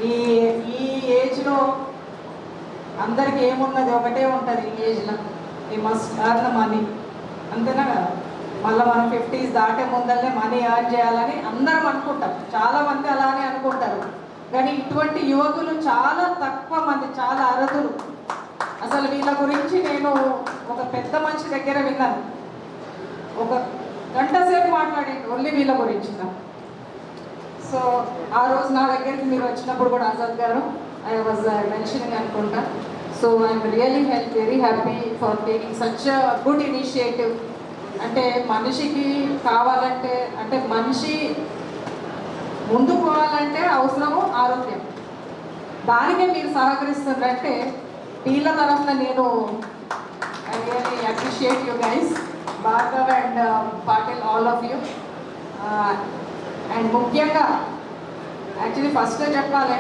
ఈ ఏజ్లో అందరికి ఏమున్నది ఒకటే ఉంటుంది. ఈ ఏజ్లో ఈ మస్ట్ ఎర్న్ మనీ, అంతేనా కదా? మళ్ళీ మనం 50s దాటే ముందరనే మనీ ఎర్న్ చేయాలని అందరం అనుకుంటాం, చాలామంది అలానే అనుకుంటారు. కానీ ఇటువంటి యువకులు చాలా తక్కువ మంది, చాలా అరుదులు. అసలు వీళ్ళ గురించి నేను ఒక పెద్ద మనిషి దగ్గర విన్నాను, ఒక గంట సేపు మాట్లాడేది ఓన్లీ వీళ్ళ గురించి. సో ఆ రోజు నా దగ్గరికి మీరు వచ్చినప్పుడు కూడా ఆజాద్ గారు ఐ వాజ్ మెన్షనింగ్ అనుకుంటా. So I'm really very happy for taking such good initiative. అంటే మనిషికి కావాలంటే, అంటే మనిషి ముందుకు పోవాలంటే అవసరము ఆరోగ్యం. దానికే మీరు సహకరిస్తున్నారంటే వీళ్ళ తరఫున నేను I really appreciate you guys, Bhargav and Patil, all of you. And ముఖ్యంగా యాక్చువల్లీ ఫస్ట్ చెప్పాలి,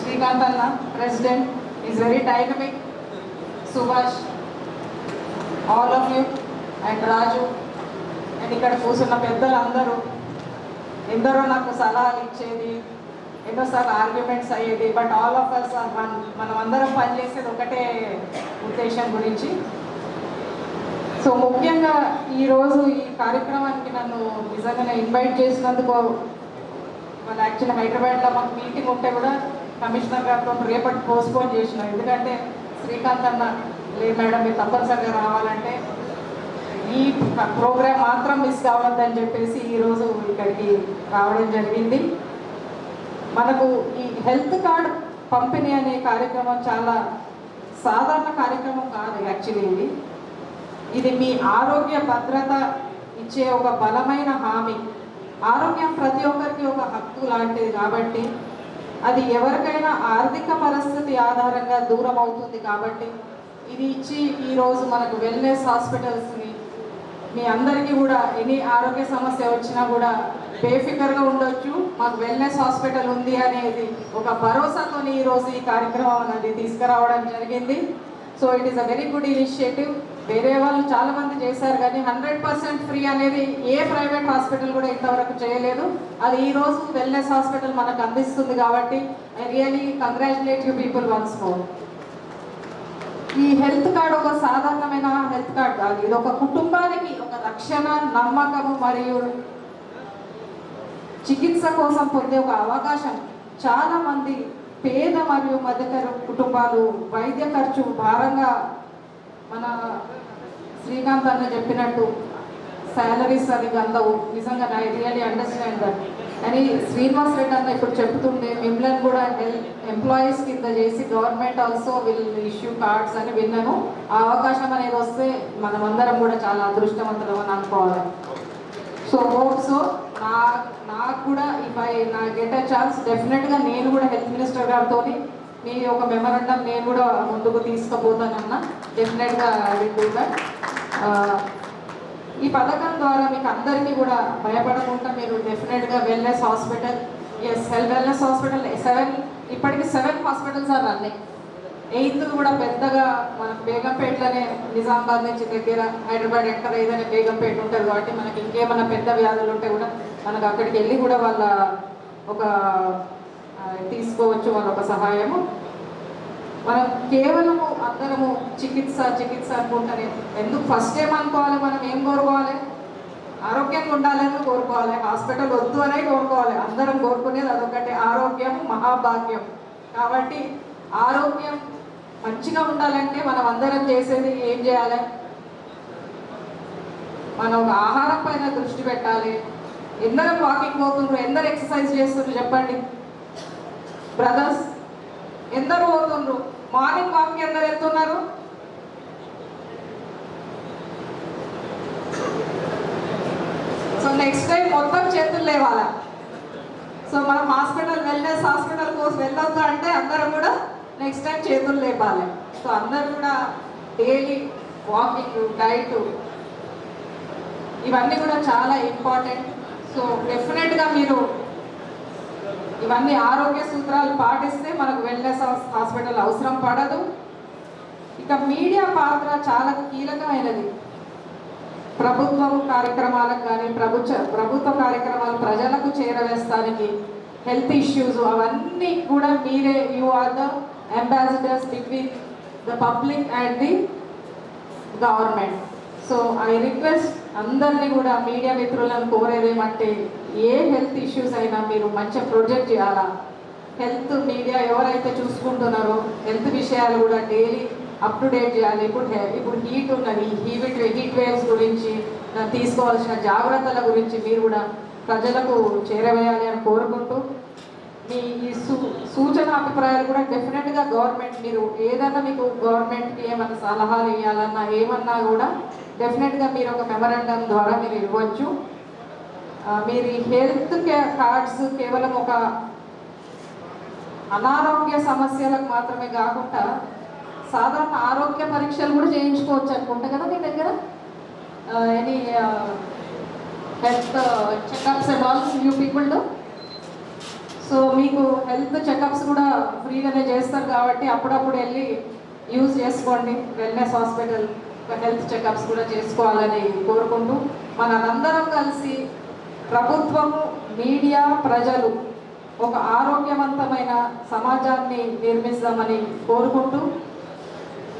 శ్రీకాంత్ అన్న president is very dynamic, Subhash, all of you, and Raju, and ఇక్కడ కూర్చున్న పెద్దలు అందరూ, ఎందరో నాకు సలహాలు ఇచ్చేది, ఎన్నోసార్లు ఆర్గ్యుమెంట్స్ అయ్యేది. బట్ ఆల్ ఆఫ్ అస్ మనం అందరం పనిచేసేది ఒకటే ఉద్దేశం గురించి. సో ముఖ్యంగా ఈరోజు ఈ కార్యక్రమానికి నన్ను నిజంగానే ఇన్వైట్ చేసినందుకు, వాళ్ళు యాక్చువల్లీ హైదరాబాద్లో మాకు మీటింగ్ ఉంటే కూడా కమిషనర్ గారితో రేపటి పోస్ట్పోన్ చేసినాం. ఎందుకంటే శ్రీకాంత్ అన్న, లే మేడం మీరు తప్పనిసరిగా రావాలంటే ఈ ప్రోగ్రాం మాత్రం మిస్ కావద్దని చెప్పేసి ఈరోజు ఇక్కడికి రావడం జరిగింది. మనకు ఈ హెల్త్ కార్డ్ పంపిణీ అనే కార్యక్రమం చాలా సాధారణ కార్యక్రమం కాదు. యాక్చువల్లీ ఇది మీ ఆరోగ్య భద్రత ఇచ్చే ఒక బలమైన హామీ. ఆరోగ్యం ప్రతి ఒక్కరికి ఒక హక్కు లాంటిది కాబట్టి అది ఎవరికైనా ఆర్థిక పరిస్థితి ఆధారంగా దూరం అవుతుంది కాబట్టి ఇది ఇచ్చి ఈరోజు మనకు వెల్నెస్ హాస్పిటల్స్ని మీ అందరికీ కూడా ఎనీ ఆరోగ్య సమస్య వచ్చినా కూడా బేఫికర్గా ఉండొచ్చు, మాకు వెల్నెస్ హాస్పిటల్ ఉంది అనేది ఒక భరోసాతో ఈరోజు ఈ కార్యక్రమం అనేది తీసుకురావడం జరిగింది. So it is a very good initiative. వేరే వాళ్ళు చాలామంది చేశారు కానీ 100% ఫ్రీ అనేది ఏ ప్రైవేట్ హాస్పిటల్ కూడా ఇంతవరకు చేయలేదు. అది ఈరోజు వెల్నెస్ హాస్పిటల్ మనకు అందిస్తుంది కాబట్టి I really congratulate you people once more. ఈ హెల్త్ కార్డ్ ఒక సాధారణమైన హెల్త్ కార్డ్ కాదు, ఇది ఒక కుటుంబానికి ఒక రక్షణ, నమ్మకము మరియు చికిత్స కోసం పొందే ఒక అవకాశం. చాలామంది పేద మరియు మధ్యతర కుటుంబాలు వైద్య ఖర్చు భారంగా, మన శ్రీకాంత్ అన్న చెప్పినట్టు శాలరీస్ అది అందవు. నిజంగా ఐ రియలీ అండర్స్టాండ్ దట్. అని శ్రీనివాస్ రెడ్డి అన్న ఇప్పుడు చెప్తుండే మిమ్మల్ని కూడా ఎంప్లాయీస్ కింద చేసి government also will issue cards అని విన్నాను. ఆ అవకాశం అనేది వస్తే మనమందరం కూడా చాలా అదృష్టవంతులం అని అనుకోవాలి. సో సో నాకు కూడా నా గెట్ అ ఛాన్స్ డెఫినెట్గా నేను కూడా హెల్త్ మినిస్టర్ గారితో మీ ఒక మెమరాండం నేను కూడా ముందుకు తీసుకుపోతానన్నా. డెఫినెట్గా కూడా ఈ పథకం ద్వారా మీకు అందరికీ కూడా భయపడకుండా మీరు డెఫినెట్గా వెల్నెస్ హాస్పిటల్, వెల్నెస్ హాస్పిటల్ 7 ఇప్పటికి 7 హాస్పిటల్స్ ఆర్ రన్నింగ్. 8th కూడా పెద్దగా మనకు బేగంపేటలోనే నిజామాబాద్ నుంచి దగ్గర, హైదరాబాద్ ఎక్కడ ఏదైనా బేగంపేట ఉంటుంది కాబట్టి మనకి ఇంకేమైనా పెద్ద వ్యాధులు ఉంటే కూడా మనకు అక్కడికి వెళ్ళి కూడా వాళ్ళ ఒక తీసుకోవచ్చు, వాళ్ళ ఒక సహాయము. మనం కేవలము అందరము చికిత్స అనుకుంటానే ఎందుకు ఫస్ట్ ఏమనుకోవాలి, మనం ఏం కోరుకోవాలి, ఆరోగ్యంగా ఉండాలని కోరుకోవాలి, హాస్పిటల్ వద్దు అనే కోరుకోవాలి. అందరం కోరుకునేది అదొకటి, ఆరోగ్యం మహాభాగ్యం. కాబట్టి ఆరోగ్యం మంచిగా ఉండాలంటే మనం అందరం చేసేది ఏం చేయాలి, మనం ఆహారం పైన దృష్టి పెట్టాలి. ఎందరం వాకింగ్ పోతుండ్రు, ఎందరు ఎక్సర్సైజ్ చేస్తుండ్రు చెప్పండి బ్రదర్స్, ఎందరు పోతుండ్రు మార్నింగ్ వాక్కి, ఎందరు వెళ్తున్నారు? సో నెక్స్ట్ టైం మొత్తం చేతులు లేవాలా. సో మనం హాస్పిటల్ వెల్నెస్ హాస్పిటల్ కోసం వెళ్ళొద్దు అంటే అందరం కూడా నెక్స్ట్ టైం చేతులు లేపాలి. సో అందరు కూడా డైలీ వాకింగ్, డైట్ ఇవన్నీ కూడా చాలా ఇంపార్టెంట్. సో డెఫినెట్గా మీరు ఇవన్నీ ఆరోగ్య సూత్రాలు పాటిస్తే మనకు వెల్నెస్ హాస్పిటల్ అవసరం పడదు. ఇక మీడియా పాత్ర చాలా కీలకమైనది. ప్రభుత్వం కార్యక్రమాలకు కానీ ప్రభుత్వ కార్యక్రమాలు ప్రజలకు చేరవేస్తానికి, హెల్త్ ఇష్యూస్ అవన్నీ కూడా మీరే, you are the ambassadors between the public and the government. So I request అందరినీ కూడా మీడియా మిత్రులను కోరేదేమంటే ఏ హెల్త్ ఇష్యూస్ అయినా మీరు మంచిగా ప్రొజెక్ట్ చేయాలా. హెల్త్ మీడియా ఎవరైతే చూసుకుంటున్నారో హెల్త్ విషయాలు కూడా డైలీ అప్ టు డేట్ చేయాలి. ఇప్పుడు హీట్ ఉన్నది, హీట్ వేవ్స్ గురించి తీసుకోవాల్సిన జాగ్రత్తల గురించి మీరు కూడా ప్రజలకు చేరవేయాలి అని కోరుకుంటూ, మీ ఈ సూచన అభిప్రాయాలు కూడా డెఫినెట్గా గవర్నమెంట్, మీరు ఏదన్నా మీకు గవర్నమెంట్కి ఏమన్నా సలహాలు ఇవ్వాలన్నా ఏమన్నా కూడా డెఫినెట్గా మీరు ఒక మెమరాండం ద్వారా మీరు ఇవ్వచ్చు. మీరు ఈ హెల్త్ కార్డ్స్ కేవలం ఒక అనారోగ్య సమస్యలకు మాత్రమే కాకుండా సాధారణ ఆరోగ్య పరీక్షలు కూడా చేయించుకోవచ్చు అనుకుంటా కదా మీ దగ్గర. Any health checkups and all you people do. So మీకు హెల్త్ చెకప్స్ కూడా ఫ్రీగానే చేస్తారు కాబట్టి అప్పుడప్పుడు వెళ్ళి యూజ్ చేసుకోండి. వెల్నెస్ హాస్పిటల్ హెల్త్ చెకప్స్ కూడా చేసుకోవాలని కోరుకుంటూ, మనందరం కలిసి ప్రభుత్వము, మీడియా, ప్రజలు ఒక ఆరోగ్యవంతమైన సమాజాన్ని నిర్మిస్తామని కోరుకుంటూ,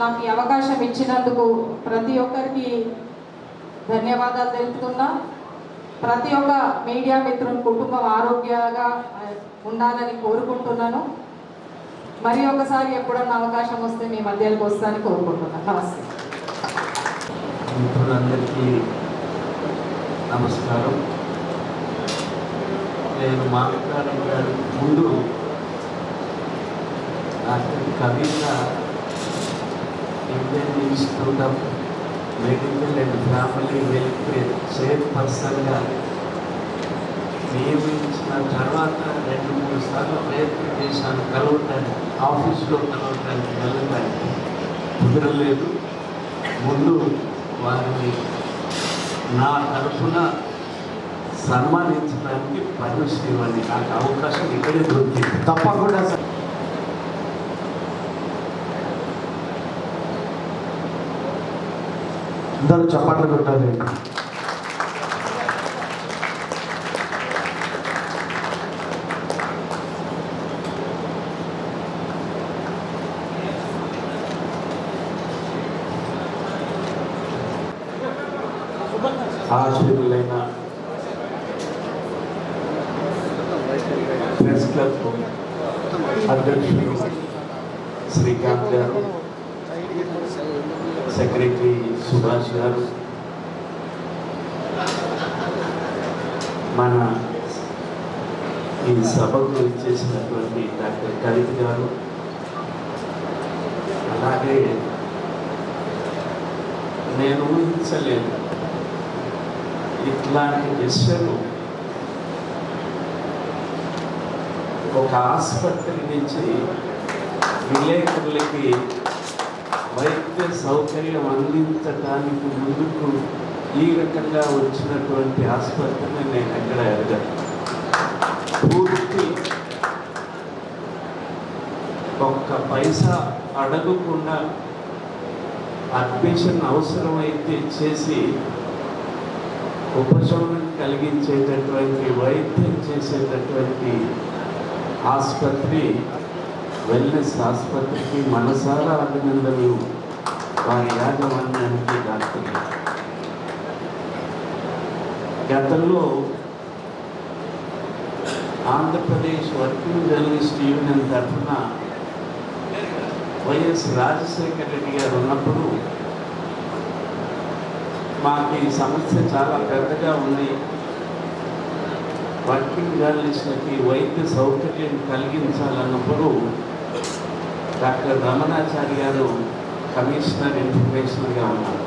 నాకు ఈ అవకాశం ఇచ్చినందుకు ప్రతి ఒక్కరికి ధన్యవాదాలు తెలుపుతున్నా. ప్రతి ఒక్క మీడియా మిత్రుని కుటుంబం ఆరోగ్యంగా ఉండాలని కోరుకుంటున్నాను. మరి ఒకసారి ఎప్పుడన్నా అవకాశం వస్తే మీ మధ్యలోకి వస్తానని కోరుకుంటున్నాను. నమస్తే. మిత్రులందరికీ నమస్కారం. నేను మాట్లాడడానికి ముందు doctor Kavitha Indian institute of Medical and Family Welfare చైర్పర్సన్గా నియమించిన తర్వాత 2-3 సార్లు ప్రయత్నం చేశాను కలవటానికి, ఆఫీస్లో కలవటానికి కుదరలేదు. ముందు వారిని నా తరఫున సన్మానించడానికి పర్మిషన్ ఇవ్వండి. నాకు అవకాశం ఇక్కడే దొరికింది. తప్పకుండా సార్. అందరూ చప్పట్లు కొట్టాలి. ఆశీర్వులైన ప్రెస్ క్లబ్ అధ్యక్షుడు శ్రీకాంత్ గారు, సెక్రటరీ సుభాష్ గారు, మన ఈ సభకు ఇచ్చేసినటువంటి డాక్టర్ కవిత గారు, అలాగే నేను ఊహించలేదు ఇట్లాంటి విషయాలు ఒక ఆసుపత్రి నుంచి విలేకరులకి వైద్య సౌకర్యం అందించడానికి ముందుకు ఈ రకంగా వచ్చినటువంటి ఆసుపత్రిని నేను ఎక్కడ ఎరగను. పూర్తి ఒక్క పైసా అడగకుండా అడ్మిషన్ అవసరమైతే చేసి ఉపశమనం కలిగించేటటువంటి వైద్యం చేసేటటువంటి ఆసుపత్రి వెల్నెస్ ఆసుపత్రికి మనసారా అభినందనలు వారి యాజమాన్యానికి. డాక్టర్ గతంలో ఆంధ్రప్రదేశ్ వర్కింగ్ జర్నలిస్ట్ యూనియన్ తరఫున వైఎస్ రాజశేఖర రెడ్డి గారు ఉన్నప్పుడు మాకు ఈ సమస్య చాలా పెద్దగా ఉంది. వర్కింగ్ జర్నలిస్టులకి వైద్య సౌకర్యం కలిగించాలన్నప్పుడు డాక్టర్ రమణాచారి గారు కమిషనర్ ఇన్ఫర్మేషన్గా ఉన్నారు.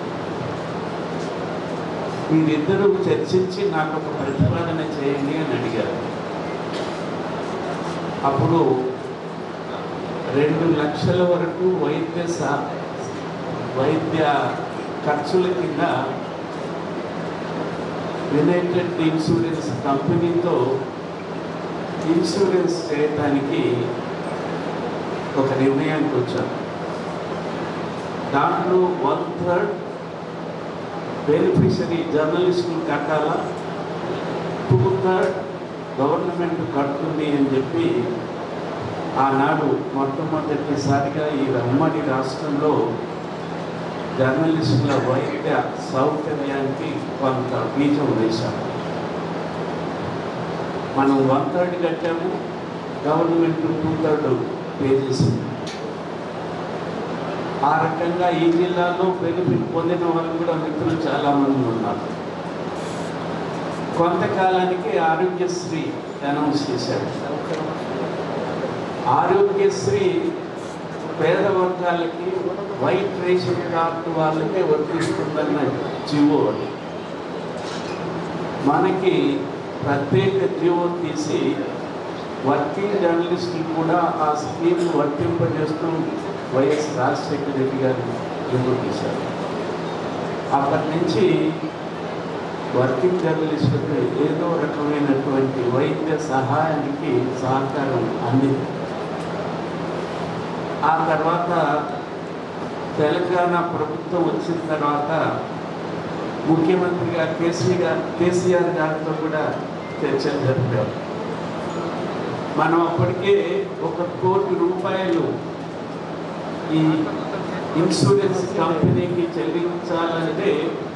వీరిద్దరూ చర్చించి నాకు ఒక ప్రతిపాదన చేయండి అని అడిగారు. అప్పుడు 2 లక్షల వరకు వైద్య ఖర్చుల కింద యునైటెడ్ ఇన్సూరెన్స్ కంపెనీతో ఇన్సూరెన్స్ చేయడానికి ఒక నిర్ణయానికి వచ్చారు. దాంట్లో 1/3 బెనిఫిషరీ జర్నలిస్టులు కట్టాలా, 2/3 గవర్నమెంట్ కడుతుంది అని చెప్పి ఆనాడు మొట్టమొదటిసారిగా ఈ ఉమ్మడి రాష్ట్రంలో జర్నలిస్టుల వైద్య సౌకర్యానికి కొంత బీజం వేశారు. మనం 1/3 కట్టాము, గవర్నమెంట్ 2/3 పే చేసింది. ఆ రకంగా ఈ జిల్లాలో బెనిఫిట్ పొందిన వాళ్ళు కూడా మిత్రులు చాలామంది ఉన్నారు. కొంతకాలానికి ఆరోగ్యశ్రీ అనౌన్స్ చేశారు. ఆరోగ్యశ్రీ పేద వర్గాలకి వైట్ రేషన్ కార్డు వాళ్ళకే వర్తిస్తుందన్న జీవో. మనకి ప్రత్యేక జీవో తీసి వర్కింగ్ జర్నలిస్టులు కూడా ఆ స్కీమ్ వర్తింపజేస్తూ వైఎస్ రాజశేఖర రెడ్డి గారు ఇంప్రూవ్ చేశారు. అప్పటి నుంచి వర్కింగ్ జర్నలిస్టులకు ఏదో రకమైనటువంటి వైద్య సహాయానికి సహకారం అందింది. ఆ తర్వాత తెలంగాణ ప్రభుత్వం వచ్చిన తర్వాత ముఖ్యమంత్రిగా కేసీఆర్ గారితో కూడా చర్చలు జరిపారు. మనం అప్పటికే 1 కోటి రూపాయలు ఈ ఇన్సూరెన్స్ కంపెనీకి చెల్లించాలంటే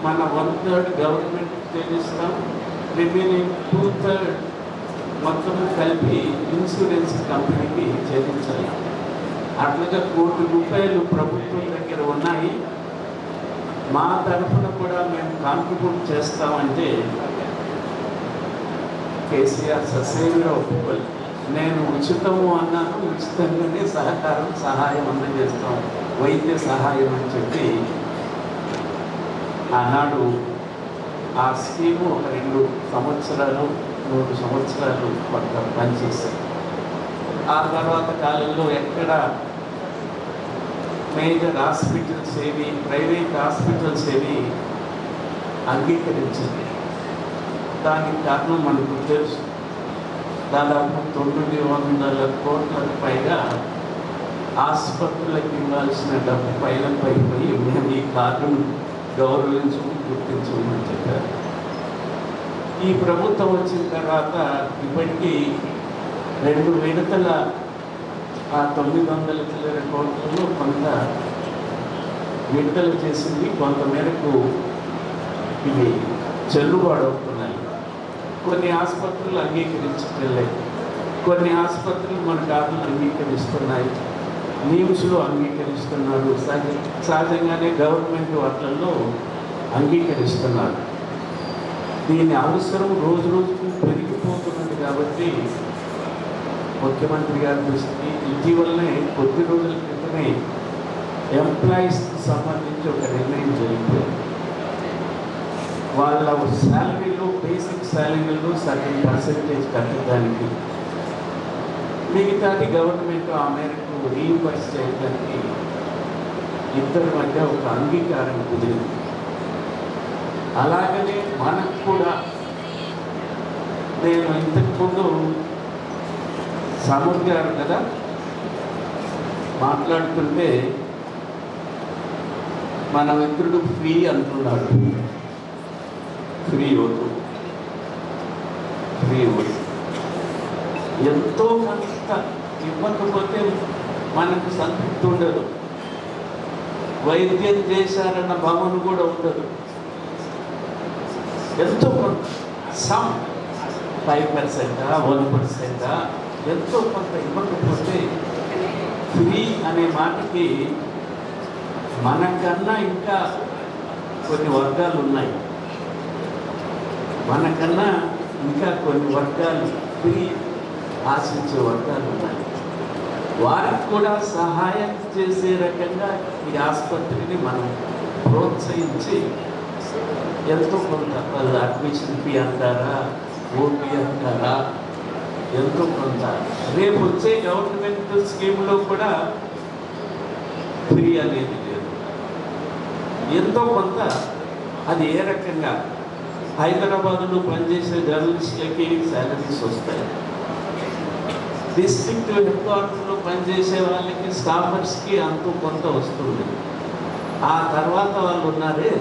మన 1/3 గవర్నమెంట్ చెల్లిస్తాం, రిమైనింగ్ 2/3 మొత్తం కలిపి ఇన్సూరెన్స్ కంపెనీకి చెల్లించాలి. అట్లాగా 1 కోటి రూపాయలు ప్రభుత్వం దగ్గర ఉన్నాయి. మా తరఫున కూడా మేము కాంట్రిబ్యూట్ చేస్తామంటే కేసీఆర్ ససేమిరా ఒప్పుకోలేదు. నేను ఉచితము అన్నాను, ఉచితంగానే సహాయం అందజేస్తాం, వైద్య సహాయం అని చెప్పి ఆనాడు ఆ స్కీము ఒక 2 సంవత్సరాలు 3 సంవత్సరాలు పనిచేశారు. ఆ తర్వాత కాలంలో ఎక్కడ మేజర్ హాస్పిటల్స్ ఏవి, ప్రైవేట్ హాస్పిటల్స్ ఏవి అంగీకరించింది. దానికి కారణం మనకు తెలుసు. దాదాపు 900 కోట్లకు పైగా ఆసుపత్రులకు ఇవ్వాల్సిన డబ్బు పైపోయి మేము ఈ కార్డును గౌరవించము, గుర్తించమని చెప్పారు. ఈ ప్రభుత్వం వచ్చిన తర్వాత ఇప్పటికీ 2 విడతల ఆ 900 కోట్లలో కొంత విడుదల చేసింది. కొంతమేరకు ఇవి చెల్లుబాటు అవుతున్నాయి. కొన్ని ఆసుపత్రులు అంగీకరించలేదు, కొన్ని ఆసుపత్రులు మన కార్డులు అంగీకరిస్తున్నాయి, నిమ్స్లో అంగీకరిస్తున్నారు, సహజంగానే గవర్నమెంట్ వాటిల్లో అంగీకరిస్తున్నారు. దీని అవసరం రోజు రోజుకు పెరిగిపోతున్నది. కాబట్టి ముఖ్యమంత్రి గారి దృష్టికి ఇటీవలనే కొద్ది రోజుల క్రితమే ఎంప్లాయీస్కి సంబంధించి ఒక నిర్ణయం జరిగిపోయింది. వాళ్ళ శాలరీలో, బేసిక్ శాలరీలో సర్టెన్ పర్సెంటేజ్ కట్టడానికి, మిగతాది గవర్నమెంట్ ఆ మేరకు రీఇంబర్స్ చేయడానికి ఇద్దరి మధ్య ఒక అంగీకారం కుదిరింది. అలాగనే మనకు కూడా, నేను ఇంతకుముందు సమూర్ గారు కదా మాట్లాడుతుంటే మన మిత్రుడు ఫ్రీ అంటున్నాడు. ఫ్రీ వద్దు, ఎంతో కొంత ఇవ్వకపోతే మనకు సంతృప్తి ఉండదు, వైద్యం చేశారన్న భావన కూడా ఉండదు. ఎంతో కొంత, సమ్ 5%, 1%, ఎంతో కొంత ఇవ్వకపోతే ఫ్రీ అనే మాటకి మనకన్నా ఇంకా కొన్ని వర్గాలు ఉన్నాయి, మనకన్నా ఇంకా కొన్ని వర్గాలు ఫ్రీ ఆశించే వర్గాలు ఉన్నాయి. వారికి కూడా సహాయం చేసే రకంగా ఈ ఆసుపత్రిని మనం ప్రోత్సహించి ఎంతో కొంత, వాళ్ళు అడ్మిషన్ ఫీ అంటారా, ఓపీ అంటారా, ఎంతో కొంత రేపు వచ్చే గవర్నమెంట్ స్కీమ్లో కూడా ఫ్రీ అనేది లేదు. ఎంతో కొంత అది ఏ రకంగా హైదరాబాదులో పనిచేసే జర్నలిస్టులకి శాలరీస్ వస్తాయి, డిస్ట్రిక్ట్ హెడ్ క్వార్టర్లో పనిచేసే వాళ్ళకి, స్టాఫర్స్కి అంతో కొంత వస్తుంది. ఆ తర్వాత వాళ్ళు ఉన్నారే,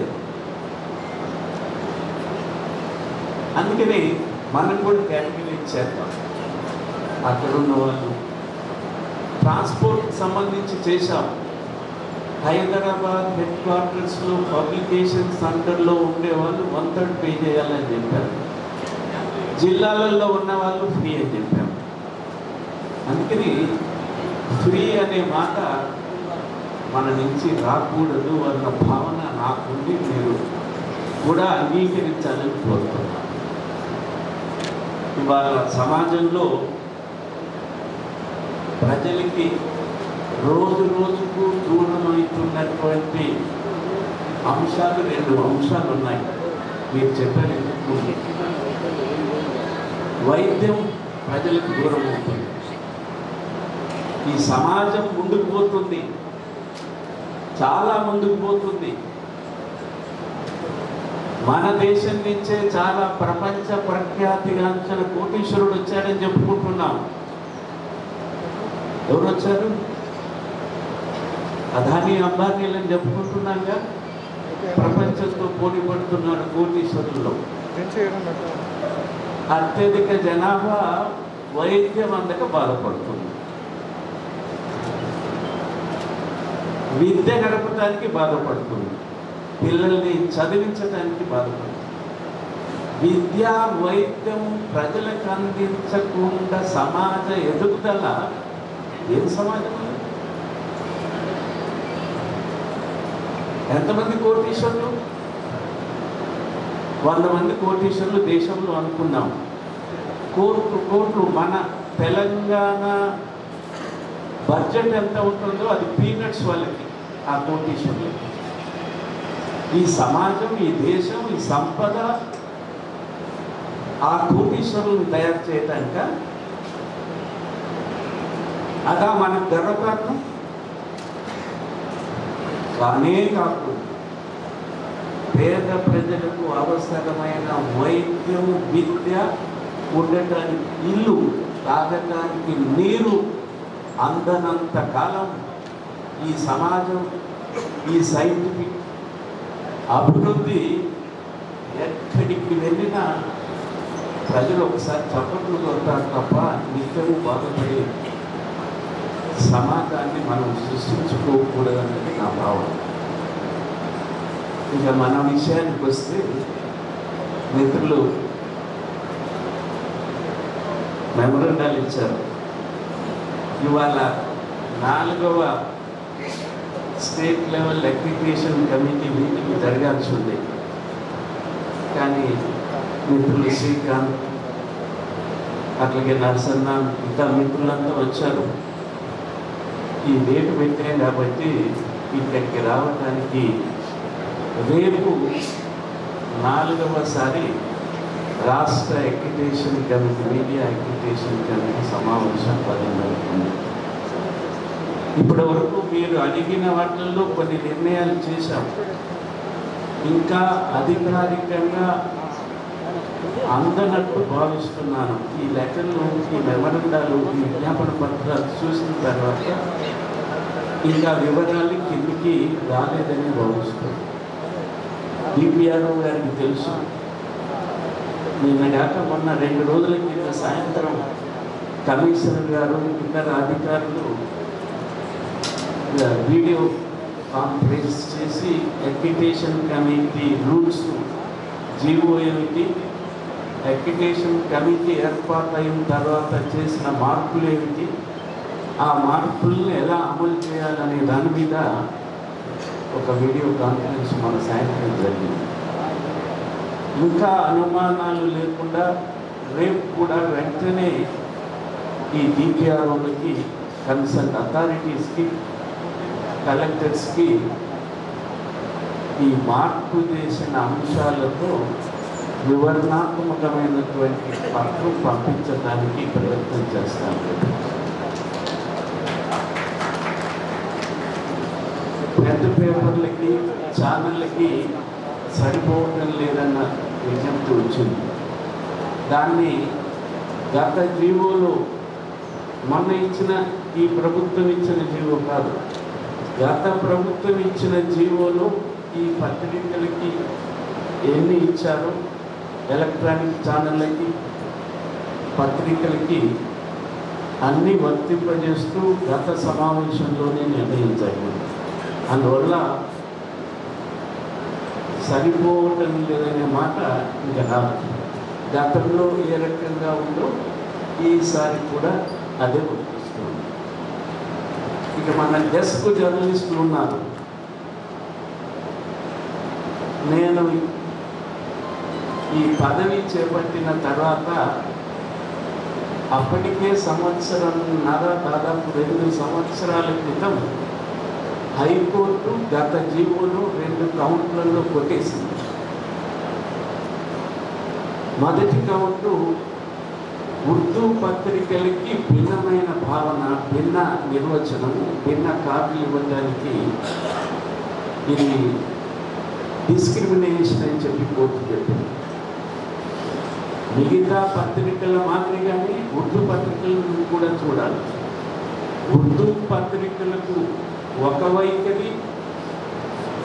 అందుకని మనం కూడా కేటగిరీ చేద్దాం. అక్కడ ఉన్న వాళ్ళు ట్రాన్స్పోర్ట్కి సంబంధించి చేశాం. హైదరాబాద్ హెడ్ క్వార్టర్స్లో పబ్లికేషన్ సెంటర్లో ఉండేవాళ్ళు 1/3 పే చేయాలని చెప్పారు. జిల్లాలలో ఉన్న వాళ్ళు ఫ్రీ అని చెప్పారు. అందుకని ఫ్రీ అనే మాట మన నుంచి రాకూడదు అన్న భావన నాకుండి మీరు కూడా అంగీకరించాలని కోరుతున్నాను. ఇవాళ సమాజంలో ప్రజలకి రోజు రోజుకు దూరమవుతున్నటువంటి అంశాలు 2 అంశాలు ఉన్నాయి. మీరు చెప్పారు, వైద్యం ప్రజలకు దూరం అవుతుంది. ఈ సమాజం ముందుకు పోతుంది, చాలా ముందుకు పోతుంది. మన దేశం నుంచే చాలా ప్రపంచ ప్రఖ్యాతిగాంచిన కోటీశ్వరుడు వచ్చారని చెప్పుకుంటున్నాం. ఎవరు వచ్చారు? అదానీ, అంబానీలని చెప్పుకుంటున్నాగా. ప్రపంచంతో పోటీ పడుతున్నారు కోటీశ్వరుల్లో. అత్యధిక జనాభా వైద్యం అందక బాధపడుతుంది, విద్య గడపడానికి బాధపడుతుంది, పిల్లల్ని చదివించడానికి బాధపడుతుంది. విద్య, వైద్యం ప్రజలకు అందించకుండా సమాజ ఎదుగుదల ఏం సమాజం? ఎంతమంది కోటీశ్వరులు? 100 మంది కోటీశ్వరులు దేశంలో అనుకున్నాం. కోట్లు మన తెలంగాణ బడ్జెట్ ఎంత ఉంటుందో అది పీనట్స్ వాళ్ళకి, ఆ కోటీశ్వరులకి. ఈ సమాజం, ఈ దేశం, ఈ సంపద ఆ కోటీశ్వరులను తయారు చేయటానిక? అదా మనకు గర్వకారణం? కానే కాకుండా పేద ప్రజలకు అవసరమైన వైద్యం, విద్య, ఉండటానికి ఇల్లు, తాగటానికి నీరు అందనంత కాలం ఈ సమాజం, ఈ సైంటిఫిక్ అభివృద్ధి ఎక్కడికి వెళ్ళినా ప్రజలు ఒకసారి చప్పట్లు కొడతారు తప్ప నిత్యము బాధపడే సమాజాన్ని మనం సృష్టించుకోకూడదన్నది నా భావన. ఇక మన విషయానికి వస్తే మిత్రులు మెమరండాలు ఇచ్చారు. ఇవాళ 4వ state level accreditation committee meeting జరగాల్సి ఉంది. కానీ మిత్రులు శ్రీకాంత్, అట్లాగే నరసన్న, ఇంకా మిత్రులంతా వచ్చారు. ఈ డేట్ పెట్టాం కాబట్టి ఇక్కడికి రావడానికి రేపు 4వసారి రాష్ట్ర accreditation committee, media accreditation committee సమావేశం 10 ఉంది. ఇప్పటి వరకు మీరు అడిగిన వాటిల్లో కొన్ని నిర్ణయాలు చేశాం. ఇంకా అధికారికంగా అందనట్టు భావిస్తున్నాను. ఈ లెటర్లు, ఈ మెమరండాలు, ఈ విజ్ఞాపన పత్రాలు చూసిన తర్వాత ఇంకా వివరాలు కిందికి రాలేదని భావిస్తున్నాను. డిపిఆర్ఓ గారికి తెలుసు. నిన్నగాక మొన్న 2 రోజుల కింద సాయంత్రం కమిషనర్ గారు, ఇతర అధికారులు వీడియో కాన్ఫరెన్స్ చేసి అక్రిడిటేషన్ కమిటీ రూల్స్, జీవో ఏమిటి, అక్రిడిటేషన్ కమిటీ ఏర్పాటైన తర్వాత చేసిన మార్పులు ఏమిటి, ఆ మార్పులను ఎలా అమలు చేయాలనే దాని మీద ఒక వీడియో కాన్ఫరెన్స్ మన సాయంత్రం జరిగింది. ఇంకా అనుమానాలు లేకుండా రేపు కూడా వెంటనే ఈ డిపిఆర్ఓలకి, కన్సర్న్ అథారిటీస్కి, కలెక్టర్స్కి ఈ మార్పు చేసిన అంశాలతో వివరణాత్మకమైనటువంటి పత్రం పంపించడానికి ప్రయత్నం చేస్తాను. పెద్ద పేపర్లకి, ఛానళ్ళకి సరిపోవటం లేదన్న విజ్ఞప్తి వచ్చింది. దాన్ని గత జీవోలో, మొన్న ఇచ్చిన ఈ ప్రభుత్వం ఇచ్చిన జీవో కాదు, గత ప్రభుత్వం ఇచ్చిన జీవోలో ఈ పత్రికలకి ఎన్ని ఇచ్చారో, ఎలక్ట్రానిక్ ఛానళ్ళకి, పత్రికలకి అన్నీ వర్తింపజేస్తూ గత సమావేశంలోనే నిర్ణయం జరిగింది. అందువల్ల సరిపోవటం లేదనే మాట ఇంకా రాదు. గతంలో ఏ రకంగా ఉందో ఈసారి కూడా అదే వర్తిస్తుంది. ఇక మన డెస్క్ జర్నలిస్టులు ఉన్నారు. నేను ఈ పదవి చేపట్టిన తర్వాత అప్పటికే సంవత్సరంన్నర, దాదాపు 2 సంవత్సరాల క్రితం హైకోర్టు గత జీవోను 2 కౌంట్లలో కొట్టేసింది. మొదటి కౌంటు ఉర్దూ పత్రికలకి భిన్నమైన భావన, భిన్న నిర్వచనము, భిన్న కాపీలు ఇవ్వడానికి ఇది డిస్క్రిమినేషన్ అని చెప్పి కోర్టు చెప్పింది. మిగతా పత్రికల మాదిరిగానే ఉర్దూ పత్రికలను కూడా చూడాలి. ఉర్దూ పత్రికలకు ఒక వైఖరి,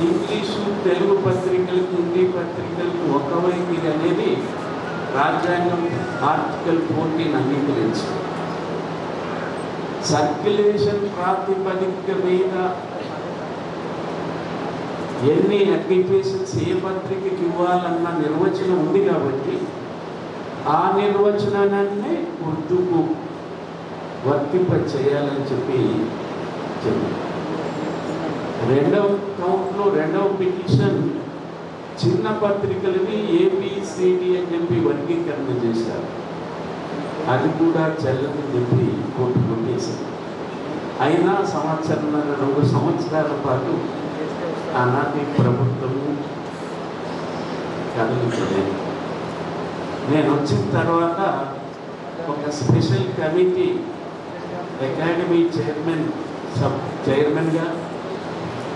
ఇంగ్లీషు, తెలుగు పత్రికలకు, హిందీ పత్రికలకు ఒక వైఖరి అనేది రాజ్యాంగం ఆర్టికల్ 14 అంగీకరించింది. సర్క్యులేషన్ ప్రాతిపదిక మీద ఎన్ని అక్రిడిటేషన్స్ ఏ పత్రికకి ఇవ్వాలన్న నిర్వచనం ఉంది కాబట్టి ఆ నిర్వచనాన్ని ఉర్దూకు వర్తింప చేయాలని చెప్పి రెండవ కౌంట్లో రెండవ పిటిషన్ చిన్న పత్రికలని ఏబిసిడి అని చెప్పి వర్గీకరణ చేశారు. అది కూడా చెల్లని చెప్పి కోర్టు కొట్టేసింది. అయినా 2 సంవత్సరాల పాటు ఆనాటి ప్రభుత్వము కదలించలేదు. నేను వచ్చిన తర్వాత ఒక స్పెషల్ కమిటీ అకాడమీ చైర్మన్గా,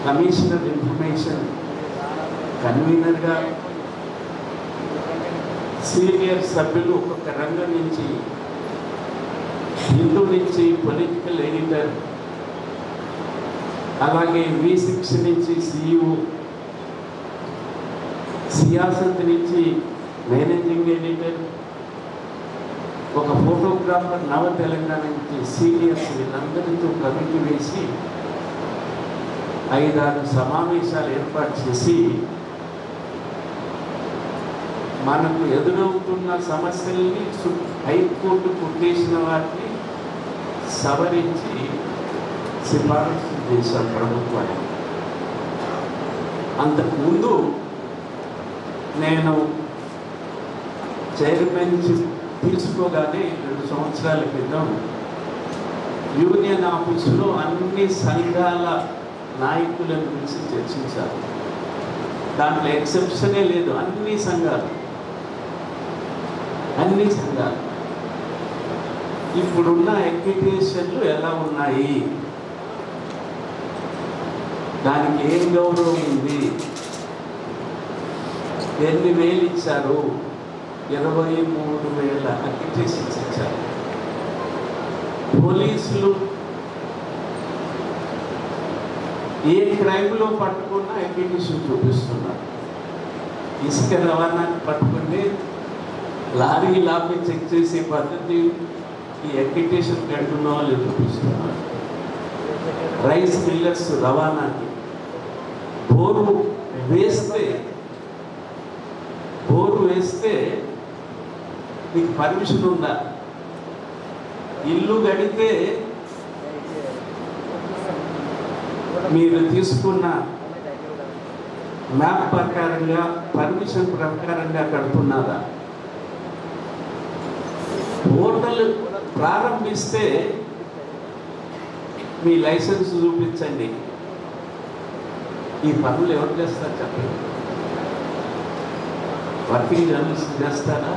కమిషనర్ ఇన్ఫర్మేషన్ కన్వీనర్గా, సీనియర్ సభ్యులు ఒక్కొక్క రంగం నుంచి, హిందూ నుంచి పొలిటికల్ ఎడిటర్, అలాగే V6 నుంచి CEO, సియాసత్ నుంచి మేనేజింగ్ ఎడిటర్, ఒక ఫోటోగ్రాఫర్, నవ తెలంగాణ నుంచి సీనియర్స్, వీళ్ళందరితో కమిటీ వేసి 5-6 సమావేశాలు ఏర్పాటు చేసి మనకు ఎదురవుతున్న సమస్యల్ని హైకోర్టు కొట్టేసిన వాటిని సవరించి సిఫారసు చేశాం ప్రభుత్వానికి. అంతకుముందు నేను చైర్మన్షిప్ తీసుకోగానే 2 సంవత్సరాల క్రితం యూనియన్ ఆఫీసులో అన్ని సంఘాల నాయకులను గురించి చర్చించారు. దాంట్లో ఎక్సెప్షనే లేదు. అన్ని సంఘాలు ఇప్పుడున్న అక్రిడిటేషన్లు ఎలా ఉన్నాయి, దానికి ఏం గౌరవం ఉంది, ఎన్ని వేలు ఇచ్చారు, 23,000 అక్రిడిటేషన్స్ ఇచ్చారు. పోలీసులు ఏ క్రైమ్లో పట్టుకున్నా అక్రిడిటేషన్ చూపిస్తున్నారు. ఇసుక రవాణాన్ని పట్టుకుంటే లారీ చెక్ చేసే పద్ధతి ఈ అక్రిడిటేషన్ కట్టుకున్న వాళ్ళు చూపిస్తున్నారు. రైస్ మిల్లర్స్ రవాణాకి బోరు వేస్తే మీకు పర్మిషన్ ఉందా? ఇల్లు గడితే మీరు తీసుకున్న మ్యాప్ ప్రకారంగా, పర్మిషన్ ప్రకారంగా కడుతున్నారా? హోటల్ ప్రారంభిస్తే మీ లైసెన్స్ చూపించండి. ఈ పనులు ఎవరు చేస్తారు చెప్పండి? వర్కింగ్ జర్నలిస్ట్ చేస్తారా?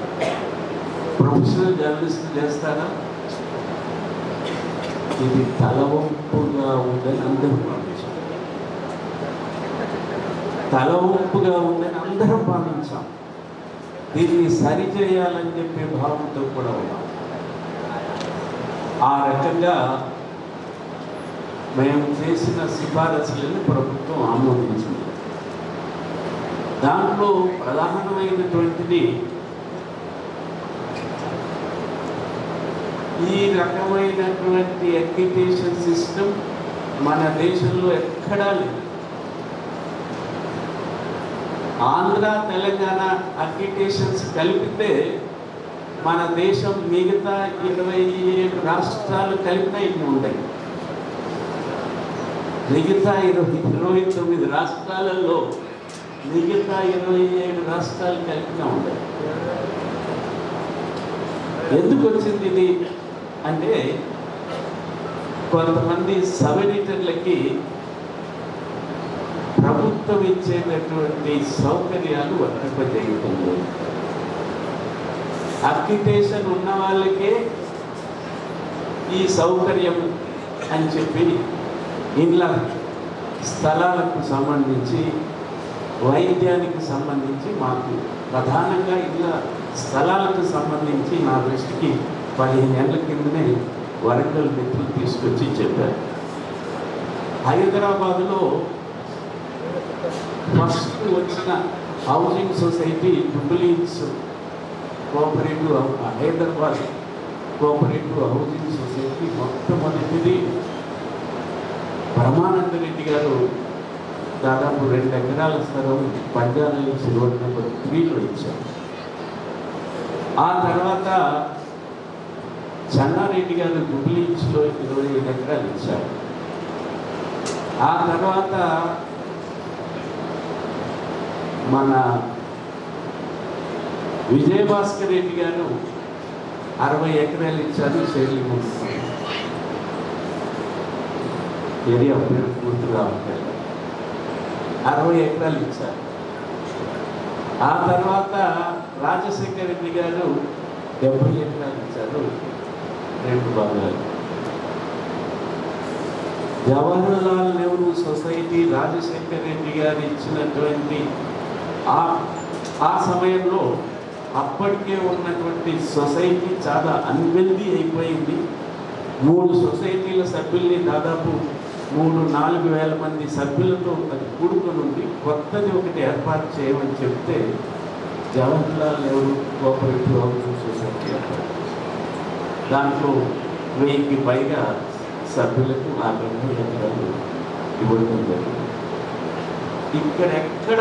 ప్రొఫెషనల్ జర్నలిస్ట్ చేస్తారా? ఇది తలవంపుగా ఉందని అందరూ భావించాం. దీన్ని సరిచేయాలని చెప్పే భావంతో కూడా ఉన్నాం. ఆ రకంగా మేము చేసిన సిఫారసులను ప్రభుత్వం ఆమోదించింది. దాంట్లో ప్రధానమైనటువంటిది ఈ రకమైనటువంటి అక్రిడిటేషన్ సిస్టమ్ మన దేశంలో ఎక్కడా లేదు. ఆంధ్ర, తెలంగాణ అక్రిడిటేషన్స్ కలిపితే మన దేశం మిగతా 27 రాష్ట్రాలు కలిపినా ఇన్ని ఉన్నాయి. మిగతా 29 రాష్ట్రాలలో మిగతా 27 రాష్ట్రాలు కలిపినా ఉన్నాయి. ఎందుకు వచ్చింది ఇది అంటే, కొంతమంది సబ్ ఎడిటర్లకి ప్రభుత్వం ఇచ్చేటటువంటి సౌకర్యాలు వర్తింపజేయటం లేదు. అక్రిడిటేషన్ ఉన్న వాళ్ళకే ఈ సౌకర్యం అని చెప్పి ఇండ్ల స్థలాలకు సంబంధించి, వైద్యానికి సంబంధించి, మాకు ప్రధానంగా ఇళ్ళ స్థలాలకు సంబంధించి నా దృష్టికి 15 ఏళ్ల కిందనే వరంగల్ మిత్రులు తీసుకొచ్చి చెప్పారు. హైదరాబాదులో ఫస్ట్ వచ్చిన housing society Jubilee Hills cooperative, Hyderabad cooperative housing society మొట్టమొదటిది బ్రహ్మానంద రెడ్డి గారు దాదాపు 2 ఎకరాల స్థలం పంజాబ్ రోడ్ నెంబర్ 3లో ఇచ్చారు. ఆ తర్వాత చెన్నారెడ్డి గారు జూబ్లీహిల్స్లో 25 ఎకరాలు ఇచ్చారు. ఆ తర్వాత మన విజయభాస్కర్ రెడ్డి గారు 60 ఎకరాలు ఇచ్చారు శైలిము ఏరియా పేరు పూర్తిగా ఉంటాయి. 60 ఎకరాలు ఇచ్చారు. ఆ తర్వాత రాజశేఖర్ రెడ్డి గారు 70 ఎకరాలు ఇచ్చారు 2 భాగాలు. జవహర్లాల్ నెహ్రూ సొసైటీ రాజశేఖర్ రెడ్డి గారు ఇచ్చినటువంటి ఆ సమయంలో అప్పటికే ఉన్నటువంటి సొసైటీ చాలా అన్వెల్దీ అయిపోయింది. 3 సొసైటీల సభ్యుల్ని దాదాపు 3-4 వేల మంది సభ్యులతో అది కూడుకొని ఉంది. కొత్తది ఒకటి ఏర్పాటు చేయమని చెప్తే Jawaharlal Nehru cooperative housing society ఏర్పాటు చేశారు. దాంట్లో 1000కి పైగా సభ్యులకు 50 ఎకరాలు ఇవ్వడం జరిగింది. ఇక్కడెక్కడ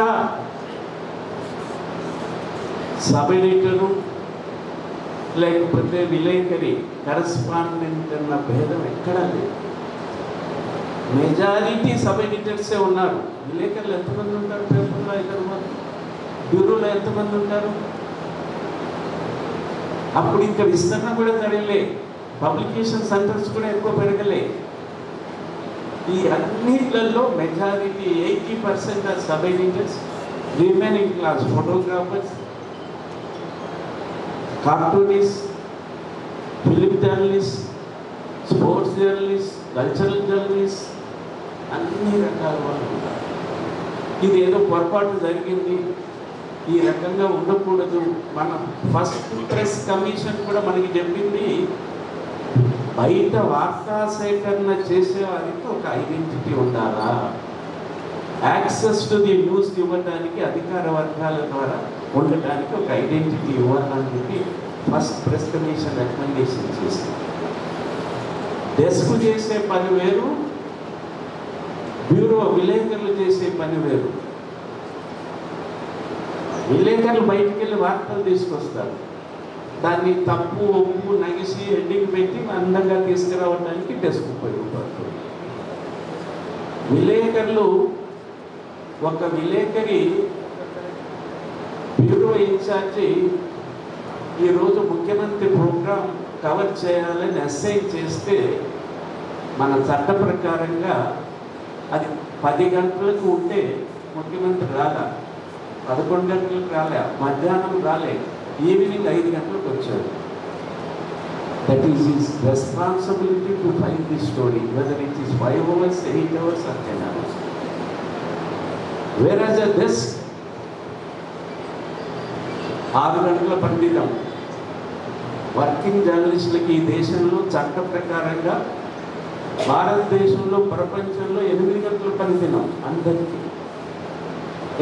సబ్ ఎడిటరు లేకపోతే విలేకరి కరస్పాండెంట్ అన్న భేదం ఎక్కడా లేదు. మెజారిటీ సబ్ ఎడిటర్సే ఉన్నారు. విలేకరులు ఎంతమంది ఉంటారు పేపర్లో? హైదరాబాద్ బ్యూరోలో ఎంతమంది ఉంటారు? అప్పుడు ఇంకా విస్తరణ కూడా జరగలే, పబ్లికేషన్ సెంటర్స్ కూడా ఎక్కువ పెరగలే. ఈ అన్నిట్లలో majority 80% are sub editors, remaining class photographers, cartoonist, film journalist, sports journalist, cultural journalist, అన్ని రకాల వాళ్ళు ఉంటారు. ఇది ఏదో పొరపాటు జరిగింది, ఈ రకంగా ఉండకూడదు. మన ఫస్ట్ ప్రెస్ కమిషన్ కూడా మనకి చెప్పింది, బయట వార్తా సేకరణ చేసేవారికి ఒక ఐడెంటిటీ ఉండాలా, యాక్సెస్ టు ది న్యూస్ ఇవ్వడానికి అధికార వర్గాల ద్వారా ఉండటానికి ఒక ఐడెంటిటీ ఇవ్వాలని చెప్పి ఫస్ట్ ప్రెస్ కమిషన్ రికమెండేషన్ చేసింది. డెస్క్ చేసే పని వేరు, బ్యూరో విలేకరులు చేసే పని వేరు. విలేకరులు బయటికి వెళ్ళి వార్తలు తీసుకొస్తారు, దాన్ని తప్పు ఒప్పు నగిసి హెడ్డింగ్ పెట్టి అందంగా తీసుకురావడానికి డెస్క్ ఉపయోగపడుతుంది. విలేకరులు, ఒక విలేకరి బ్యూరో ఇన్ఛార్జి ఈరోజు ముఖ్యమంత్రి ప్రోగ్రాం కవర్ చేయాలని అసైన్ చేస్తే మన చట్ట ప్రకారంగా అది 10 గంటలకు ఉంటే ముఖ్యమంత్రి రాలా, 11 గంటలకు రాలే, మధ్యాహ్నం రాలే, ఈవినింగ్ 5 గంటలకు వచ్చాడు. That is his responsibility to find the story, whether it is 5 hours, 8 hours or 10 hours. Whereas a desk 6 గంటల పనిదినం. వర్కింగ్ జర్నలిస్టులకి ఈ దేశంలో చట్ట ప్రకారంగా, భారతదేశంలో, ప్రపంచంలో 8 గంటల పనిదినం అందరికీ,